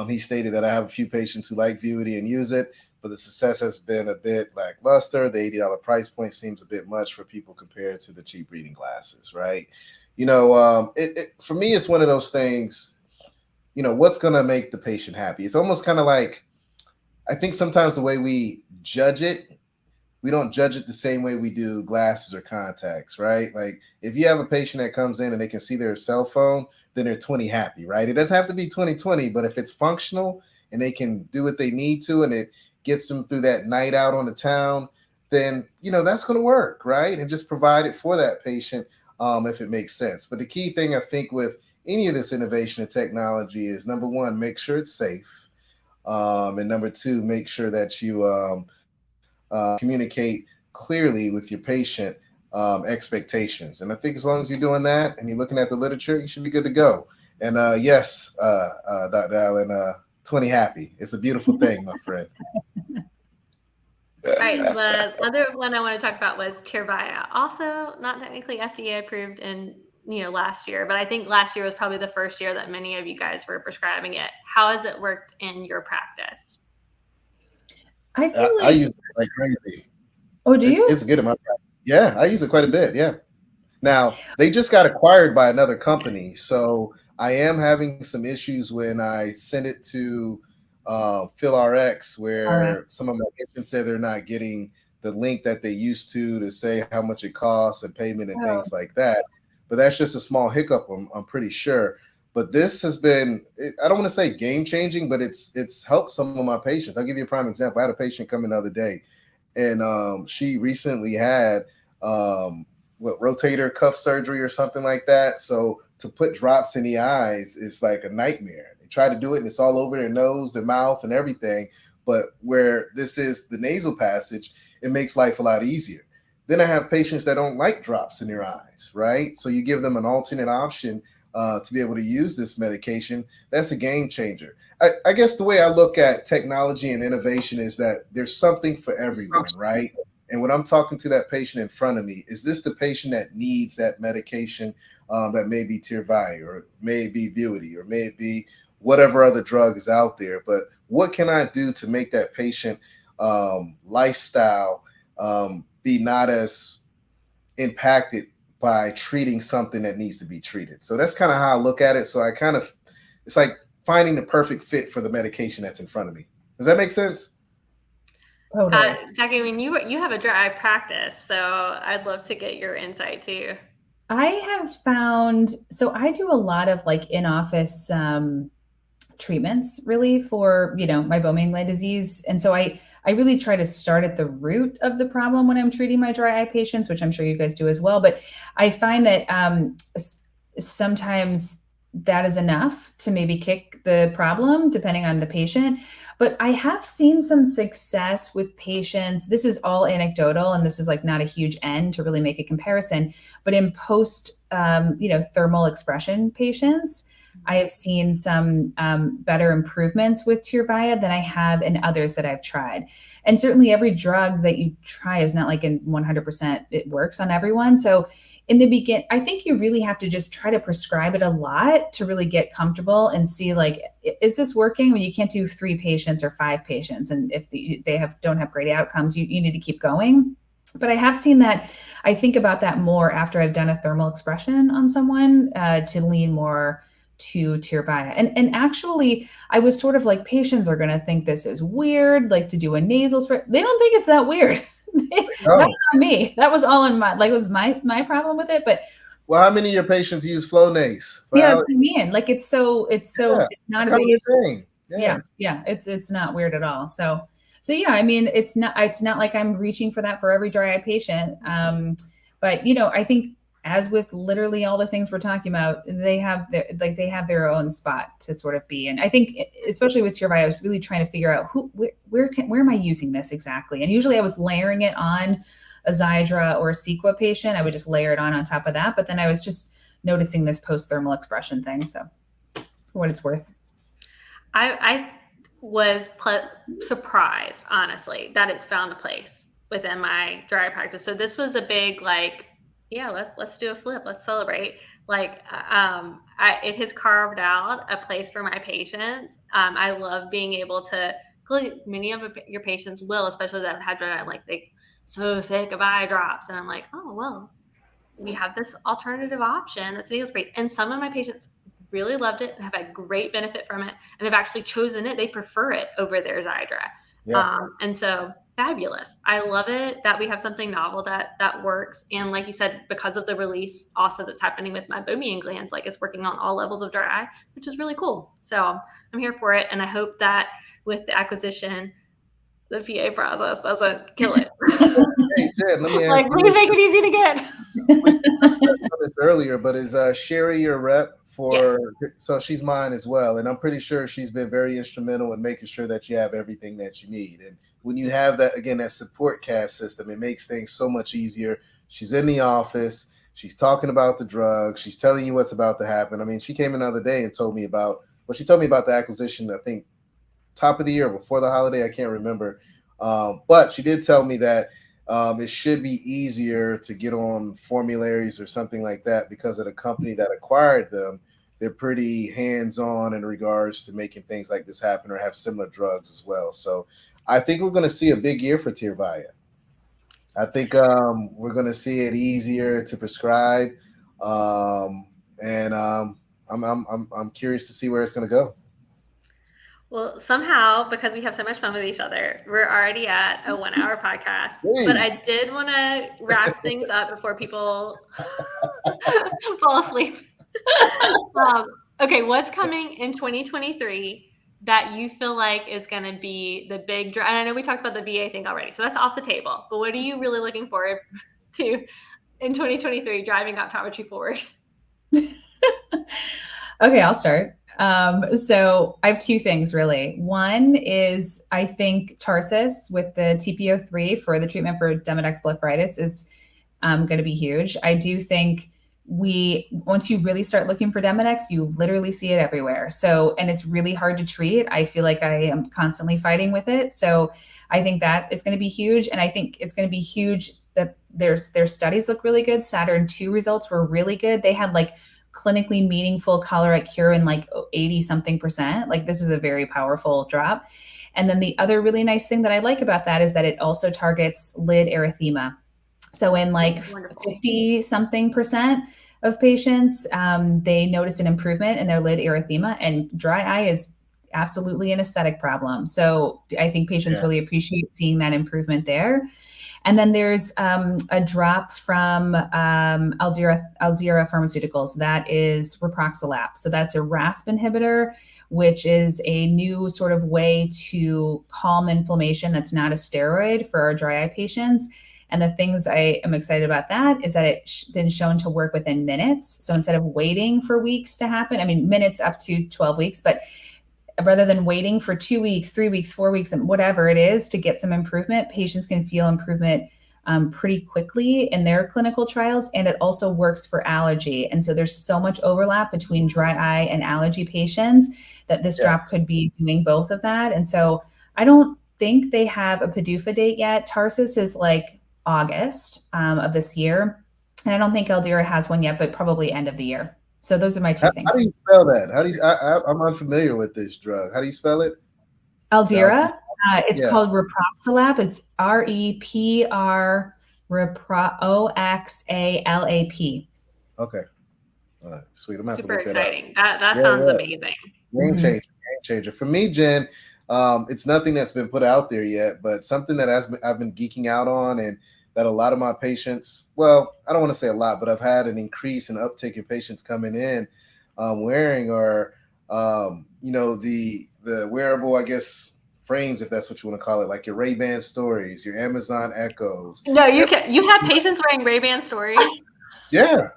He stated that I have a few patients who like Vuity and use it, but the success has been a bit lackluster. The $80 price point seems a bit much for people compared to the cheap reading glasses, right? For me, it's one of those things, what's going to make the patient happy? It's almost kind of like, I think sometimes the way we judge it, we don't judge it the same way we do glasses or contacts, right? Like if you have a patient that comes in and they can see their cell phone, then they're 20 happy, right? It doesn't have to be 20/20, but if it's functional and they can do what they need to and it gets them through that night out on the town, then, that's going to work, right? And just provide it for that patient if it makes sense. But the key thing I think with any of this innovation and technology is, number one, make sure it's safe. And number two, make sure that you communicate clearly with your patient expectations. And I think as long as you're doing that and you're looking at the literature, you should be good to go. And yes, Dr. Allen, 20 happy. It's a beautiful thing, my friend. All right, the other one I want to talk about was Tyrvaya. Also not technically FDA approved in last year, but I think last year was probably the first year that many of you guys were prescribing it. How has it worked in your practice? I feel I use it like crazy. Oh, do you? It's good in my practice. Yeah, I use it quite a bit. Yeah. Now, they just got acquired by another company, so I am having some issues when I send it to PhilRx, where some of my patients say they're not getting the link that they used to say how much it costs and payment and things like that. But that's just a small hiccup, I'm pretty sure. But this has been, I don't want to say game changing, but it's helped some of my patients. I'll give you a prime example. I had a patient come in the other day, and she recently had rotator cuff surgery or something like that. So to put drops in the eyes is like a nightmare. They try to do it and it's all over their nose, their mouth, and everything. But where this is the nasal passage, it makes life a lot easier. Then I have patients that don't like drops in their eyes, right? So you give them an alternate option to be able to use this medication. That's a game changer. I guess the way I look at technology and innovation is that there's something for everyone, right? And when I'm talking to that patient in front of me, is this the patient that needs that medication that may be Tyrvaya or may be Vuity or may be whatever other drug is out there? But what can I do to make that patient lifestyle be not as impacted by treating something that needs to be treated? So that's kind of how I look at it. So it's like finding the perfect fit for the medication that's in front of me. Does that make sense? Totally. Jackie, I mean, you have a dry eye practice, so I'd love to get your insight too. I have found, so I do a lot of in-office treatments really for, my Bowman gland disease. And so I really try to start at the root of the problem when I'm treating my dry eye patients, which I'm sure you guys do as well. But I find that sometimes that is enough to maybe kick the problem depending on the patient. But I have seen some success with patients. This is all anecdotal, and this is not a huge N to really make a comparison. But in post, thermal expression patients, I have seen some better improvements with Tyrvaya than I have in others that I've tried. And certainly every drug that you try is not in 100% it works on everyone. So in the beginning, I think you really have to just try to prescribe it a lot to really get comfortable and see is this working? When you can't do 3 patients or 5 patients, and if they don't have great outcomes, you need to keep going. But I have seen that. I think about that more after I've done a thermal expression on someone to lean more to Tyrvaya. And actually, I was sort of patients are going to think this is weird, to do a nasal spray. They don't think it's that weird. That's not me. That was all in it was my problem with it. But well, how many of your patients use Flonase? Yeah, that's what I mean. It's not a big thing. Yeah, it's not weird at all. So yeah, I mean, it's not like I'm reaching for that for every dry eye patient. But I think as with literally all the things we're talking about, they have their own spot to sort of be. And I think, especially with Tyrvaya, I was really trying to figure out where am I using this exactly? And usually I was layering it on a Xiidra or a Cequa patient. I would just layer it on top of that. But then I was just noticing this post-thermal expression thing. So for what it's worth. I was surprised, honestly, that it's found a place within my dry eye practice. So this was a big, like, yeah, let's do a flip. Let's celebrate. Like, it has carved out a place for my patients. I love being able to, many of your patients will, especially that have had dry eye, like they so sick of eye drops. And I'm like, oh, well, we have this alternative option that's needle sprays. And some of my patients really loved it and have had great benefit from it and have actually chosen it. They prefer it over their Xiidra. Yeah. And so fabulous. I love it that we have something novel that works. And like you said, because of the release also that's happening with my Meibomian glands, like it's working on all levels of dry eye, which is really cool. So I'm here for it. And I hope that with the acquisition, the PA process doesn't kill it. Hey, Jen, let me ask like, please make it easy to get. We talked about this earlier, but is Sherry your rep for? Yes. So she's mine as well, and I'm pretty sure she's been very instrumental in making sure that you have everything that you need. And when you have that, again, that support cast system, it makes things so much easier. She's in the office. She's talking about the drug. She's telling you what's about to happen. I mean, she came another day and told me about the acquisition, I think, top of the year before the holiday. I can't remember. But she did tell me that it should be easier to get on formularies or something like that because of the company that acquired them. They're pretty hands-on in regards to making things like this happen or have similar drugs as well. So I think we're going to see a big year for Tyrvaya. I think we're going to see it easier to prescribe. And I'm curious to see where it's going to go. Well, somehow, because we have so much fun with each other, we're already at a 1 hour podcast. Hey. But I did want to wrap things up before people fall asleep. Okay, what's coming in 2023 that you feel like is going to be the big drive? And I know we talked about the VA thing already, so that's off the table. But what are you really looking forward to in 2023 driving optometry forward? Okay, I'll start. So I have two things really. One is I think Tarsus with the TP-03 for the treatment for Demodex blepharitis is going to be huge. I do think once you really start looking for Demodex, you literally see it everywhere. So, and it's really hard to treat. I feel like I am constantly fighting with it. So I think that is going to be huge. And I think it's going to be huge that their studies look really good. Saturn II results were really good. They had like clinically meaningful choleric cure in like 80-something%. Like this is a very powerful drop. And then the other really nice thing that I like about that is that it also targets lid erythema. So in like 50-something% of patients, they noticed an improvement in their lid erythema, and dry eye is absolutely an aesthetic problem. So I think patients really appreciate seeing that improvement there. And then there's a drop from Aldera Pharmaceuticals that is Reproxalap. So that's a RASP inhibitor, which is a new sort of way to calm inflammation that's not a steroid for our dry eye patients. And the things I am excited about that is that it's been shown to work within minutes. So instead of waiting for weeks to happen, I mean, minutes up to 12 weeks, but rather than waiting for 2 weeks, 3 weeks, 4 weeks, and whatever it is to get some improvement, patients can feel improvement pretty quickly in their clinical trials. And it also works for allergy. And so there's so much overlap between dry eye and allergy patients that this drop could be doing both of that. And so I don't think they have a PDUFA date yet. Tarsus is like August of this year. And I don't think Aldera has one yet, but probably end of the year. So those are my two things. How do you spell that? I'm unfamiliar with this drug. How do you spell it? Aldera. It's called Reproxalap. It's REPR OXALAP. Okay. All right. Sweet. I'm super exciting. That sounds amazing. Game changer. For me, Jen, it's nothing that's been put out there yet, but something that I've been geeking out on, and that a lot of my patients, well, I don't want to say a lot, but I've had an increase in uptake in patients coming in wearing, or the wearable, I guess, frames, if that's what you want to call it, like your Ray-Ban Stories, your Amazon Echoes. No, you have patients wearing Ray-Ban Stories. Yeah.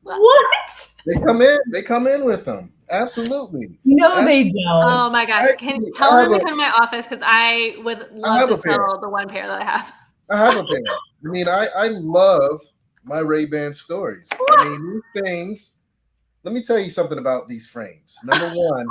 What? They come in with them. Absolutely. No, they don't. Oh my gosh. Can you tell them to come to my office? Because I would love to sell the one pair that I have. I have a pair. I mean, I love my Ray-Ban stories. I mean, these things, let me tell you something about these frames. Number one,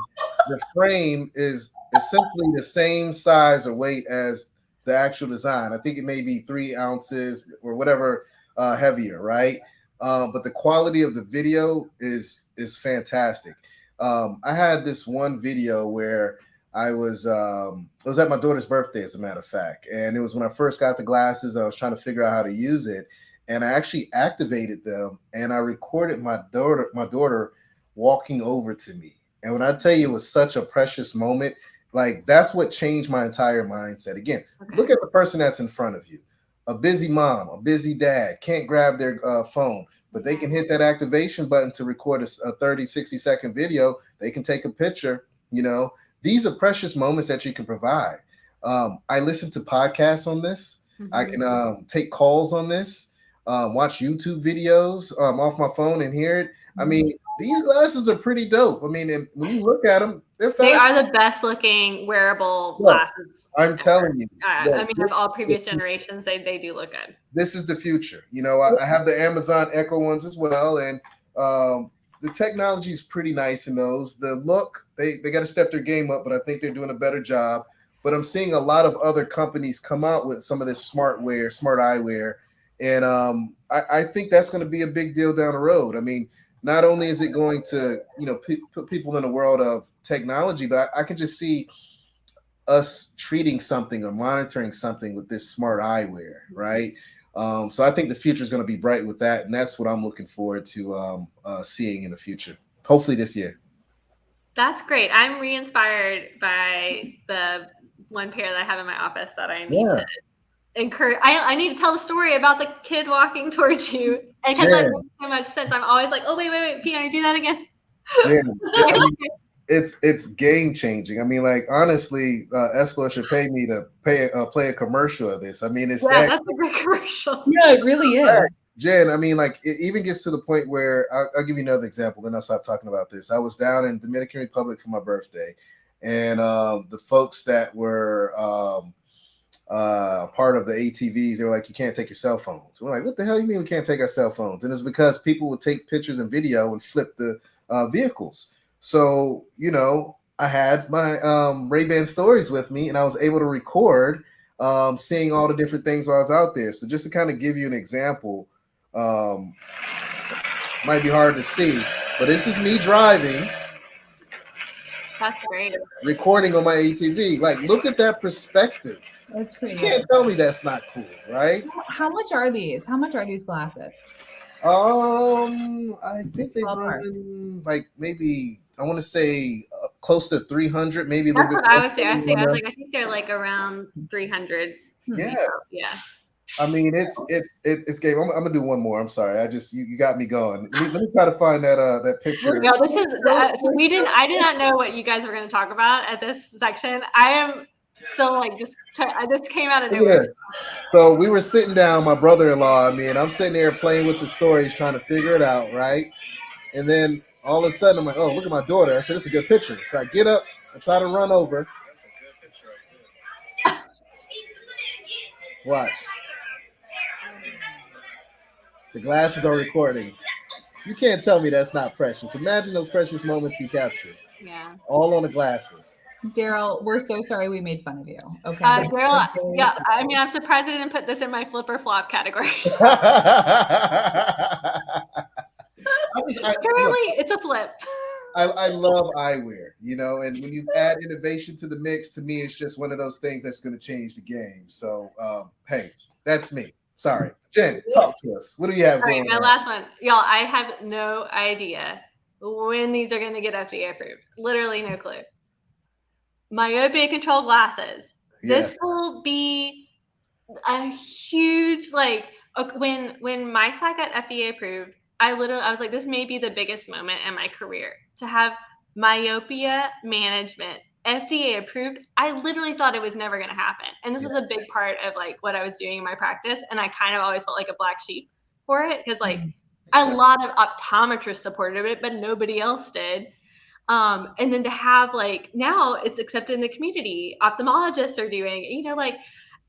the frame is essentially the same size or weight as the actual design. I think it may be 3 ounces or whatever heavier, right? But the quality of the video is fantastic. I had this one video where I was it was at my daughter's birthday, as a matter of fact, and it was when I first got the glasses. I was trying to figure out how to use it, and I actually activated them, and I recorded my daughter walking over to me. And when I tell you, it was such a precious moment. Like, that's what changed my entire mindset. Again, look at the person that's in front of you. A busy mom, a busy dad, can't grab their phone, but they can hit that activation button to record a 30, 60-second video. They can take a picture. You know, these are precious moments that you can provide. I listen to podcasts on this. I can take calls on this, watch YouTube videos off my phone and hear it. I mean, these glasses are pretty dope. I mean, when you look at them, they are the best looking wearable glasses. I'm telling you. I mean, of all previous generations, they do look good. This is the future. You know, I have the Amazon Echo ones as well, and the technology is pretty nice in those. The look, they got to step their game up, but I think they're doing a better job. But I'm seeing a lot of other companies come out with some of this smart eyewear, and I think that's going to be a big deal down the road. I mean, not only is it going to, you know, put people in the world of technology, but I can just see us treating something or monitoring something with this smart eyewear, right? So I think the future is going to be bright with that, and that's what I'm looking forward to seeing in the future. Hopefully this year. That's great. I'm re-inspired by the one pair that I have in my office that I need to encourage. I need to tell the story about the kid walking towards you, and because that makes so much sense. I'm always like, oh wait, Pete, can I do that again? It's game changing. I mean, like, honestly, Eslo should pay me to play a commercial of this. I mean, that's a great commercial. Yeah, it really is. Jen, I mean, like, it even gets to the point where I'll give you another example, then I'll stop talking about this. I was down in Dominican Republic for my birthday, and the folks that were part of the ATVs, they were like, you can't take your cell phones. We're like, what the hell you mean we can't take our cell phones? And it's because people would take pictures and video and flip the vehicles. So, you know, I had my Ray-Ban stories with me, and I was able to record seeing all the different things while I was out there. So just to kind of give you an example, might be hard to see, but this is me driving. That's great. Recording on my ATV. Like, look at that perspective. That's pretty. You can't tell me that's not cool, right? How much are these? How much are these glasses? I think they run like, maybe, I want to say close to 300, maybe a little bit. That's what I would say. I think they're like around 300. Yeah. Yeah. I mean, it's game. I'm gonna do one more. I'm sorry. You got me going. Let me try to find that picture. No, this is I did not know what you guys were going to talk about at this section. I am still like this came out of nowhere. So we were sitting down, my brother-in-law and me, and I'm sitting there playing with the stories, trying to figure it out, right? And then all of a sudden, I'm like, oh, look at my daughter. I said, this is a good picture. So I get up and try to run over. Watch. The glasses are recording. You can't tell me that's not precious. Imagine those precious moments you captured. Yeah. All on the glasses. Darryl, we're so sorry we made fun of you. Okay. Darryl, yeah, I mean, I'm surprised I didn't put this in my flip or flop category. Currently, it's a flip. I love eyewear, you know, and when you add innovation to the mix, to me, it's just one of those things that's going to change the game. So, hey, that's me. Sorry. Jen, talk to us. What do you have going on? My last one. Y'all, I have no idea when these are going to get FDA approved. Literally no clue. Myopia control glasses. Yeah. This will be a huge, like, when my side got FDA approved, I was like, this may be the biggest moment in my career to have myopia management FDA approved. I literally thought it was never going to happen. And this was a big part of like what I was doing in my practice. And I kind of always felt like a black sheep for it. Cause like A lot of optometrists supported it, but nobody else did. And then to have like now it's accepted in the community, ophthalmologists are doing, like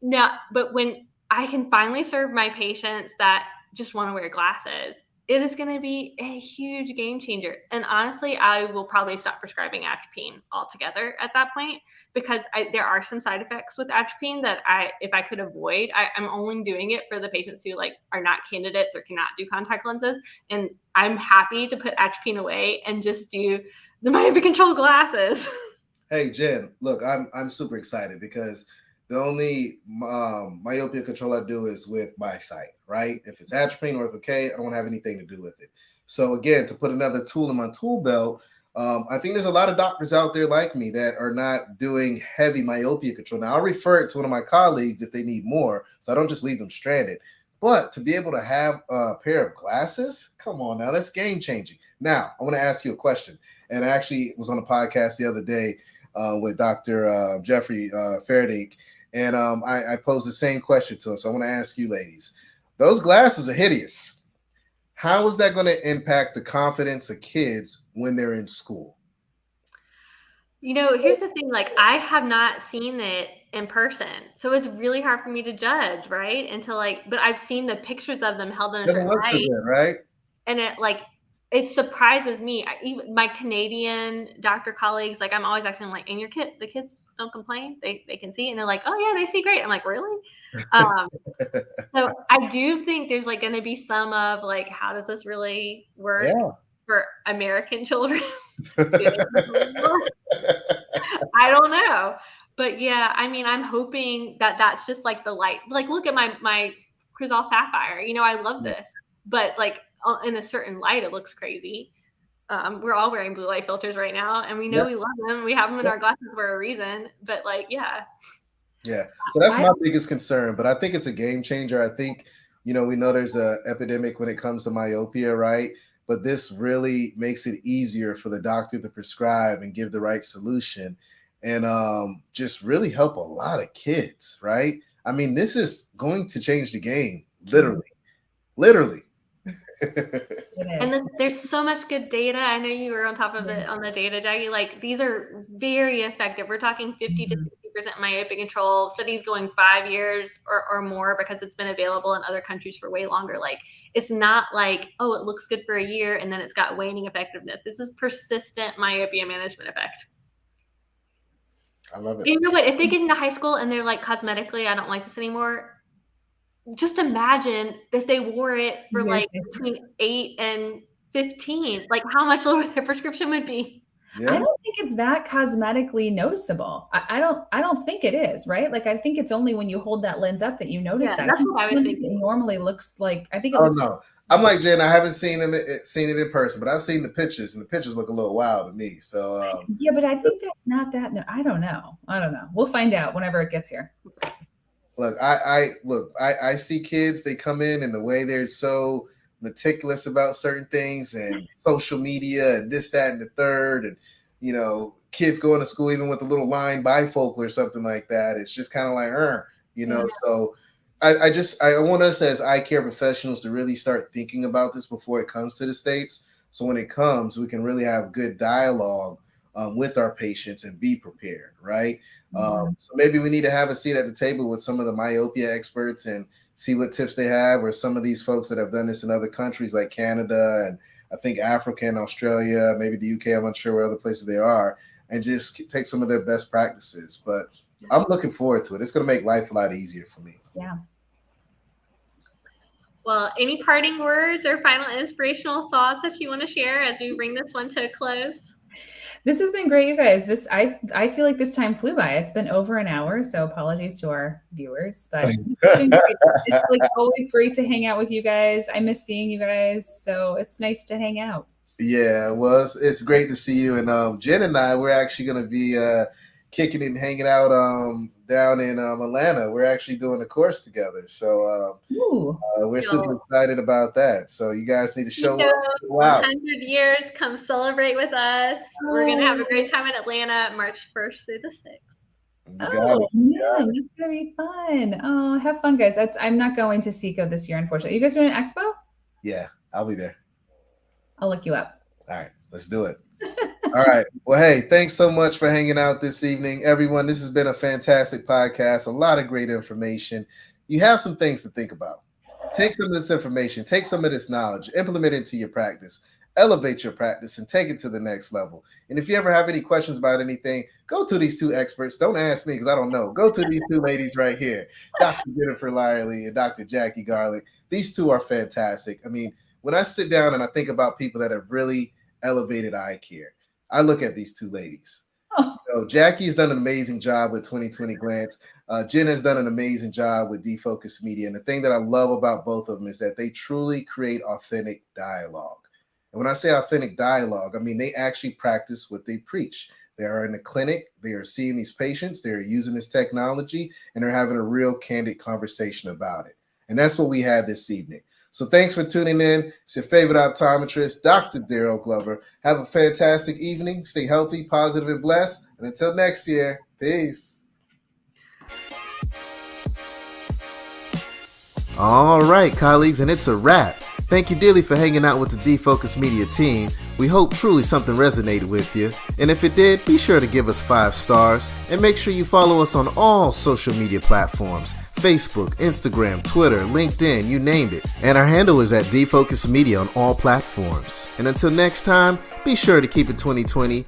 now, but when I can finally serve my patients that just want to wear glasses, it is going to be a huge game changer. And honestly, I will probably stop prescribing atropine altogether at that point because there are some side effects with atropine that if I could avoid, I'm only doing it for the patients who like are not candidates or cannot do contact lenses. And I'm happy to put atropine away and just do the myopia control glasses. Hey, Jen, look, I'm super excited because the only myopia control I do is with my sight, right? If it's atropine or ortho-K, I don't have anything to do with it. So again, to put another tool in my tool belt, I think there's a lot of doctors out there like me that are not doing heavy myopia control. Now, I'll refer it to one of my colleagues if they need more, so I don't just leave them stranded. But to be able to have a pair of glasses, come on now, that's game changing. Now, I want to ask you a question. And I actually was on a podcast the other day with Dr. Jeffrey Fairdyk, and I posed the same question to him. So I want to ask you, ladies, those glasses are hideous. How is that going to impact the confidence of kids when they're in school? Here's the thing, like I have not seen it in person. So it's really hard for me to judge, right? But I've seen the pictures of them held in a Doesn't certain look light. good, right? And it surprises me. Even my Canadian doctor colleagues, like I'm always asking them, like, and the kids don't complain. They can see, and they're like, oh yeah, they see great. I'm like, really? So I do think there's like going to be some of like, how does this really work for American children? I don't know. But yeah, I mean, I'm hoping that that's just like the light. Like, look at my Crizal Sapphire. I love this, but like in a certain light, it looks crazy. We're all wearing blue light filters right now, and we know we love them. We have them in our glasses for a reason. But like, yeah. Yeah. So that's my biggest concern, but I think it's a game changer. I think, we know there's an epidemic when it comes to myopia, right? But this really makes it easier for the doctor to prescribe and give the right solution and just really help a lot of kids, right? I mean, this is going to change the game, literally. And there's so much good data. I know you were on top of it on the data, Jackie. Like these are very effective. We're talking 50 to 60% myopia control. Studies going 5 years or more because it's been available in other countries for way longer. Like it's not like, oh, it looks good for a year and then it's got waning effectiveness. This is persistent myopia management effect. I love it. You know what? If they get into high school and they're like, cosmetically, I don't like this anymore. Just imagine if they wore it for like between 8 and 15, like how much lower their prescription would be. Yeah. I don't think it's that cosmetically noticeable. I don't think it is, right? Like I think it's only when you hold that lens up that you notice that. That's what I was thinking. It normally looks like, I think it looks. No. I'm like Jen. I haven't seen it in person, but I've seen the pictures, and the pictures look a little wild to me. So yeah, but I think that's not that. No, I don't know. We'll find out whenever it gets here. Look, I see kids. They come in, and the way they're so meticulous about certain things, and social media, and this, that, and the third, and kids going to school even with a little line bifocal or something like that. It's just kind of like, So I want us as eye care professionals to really start thinking about this before it comes to the States. So when it comes, we can really have good dialogue with our patients and be prepared, right? So maybe we need to have a seat at the table with some of the myopia experts and see what tips they have, or some of these folks that have done this in other countries like Canada and I think Africa and Australia, maybe the UK, I'm not sure where other places they are, and just take some of their best practices. But I'm looking forward to it. It's going to make life a lot easier for me. Yeah. Well, any parting words or final inspirational thoughts that you want to share as we bring this one to a close? This has been great, you guys. I feel like this time flew by. It's been over an hour, so apologies to our viewers, but this has been great. It's like always great to hang out with you guys. I miss seeing you guys, so it's nice to hang out. Yeah, well, it's great to see you. And Jen and I, we're actually going to be kicking it and hanging out down in Atlanta. We're actually doing a course together, so we're super excited about that. So you guys need to show up. Wow. 100 years, come celebrate with us. We're going to have a great time in Atlanta, March 1st through the 6th. Man, it's going to be fun. Oh, have fun, guys. I'm not going to Seco this year, unfortunately. You guys doing an expo? Yeah. I'll be there. I'll look you up. All right, let's do it. All right. Well, hey, thanks so much for hanging out this evening. Everyone, this has been a fantastic podcast, a lot of great information. You have some things to think about. Take some of this information, take some of this knowledge, implement it into your practice, elevate your practice, and take it to the next level. And if you ever have any questions about anything, go to these two experts. Don't ask me because I don't know. Go to these two ladies right here, Dr. Jennifer Lyerly and Dr. Jaclyn Garlich. These two are fantastic. I mean, when I sit down and I think about people that have really elevated eye care, I look at these two ladies. Oh. So Jackie's done an amazing job with 2020 Glance. Jen has done an amazing job with Defocus Media. And the thing that I love about both of them is that they truly create authentic dialogue. And when I say authentic dialogue, I mean they actually practice what they preach. They are in the clinic, they are seeing these patients, they're using this technology, and they're having a real candid conversation about it. And that's what we had this evening. So thanks for tuning in. It's your favorite optometrist, Dr. Darryl Glover. Have a fantastic evening. Stay healthy, positive, and blessed. And until next year, peace. All right, colleagues, and it's a wrap. Thank you dearly for hanging out with the Defocus Media team. We hope truly something resonated with you. And if it did, be sure to give us 5 stars. And make sure you follow us on all social media platforms. Facebook, Instagram, Twitter, LinkedIn, you named it. And our handle is at Defocus Media on all platforms. And until next time, be sure to keep it 2020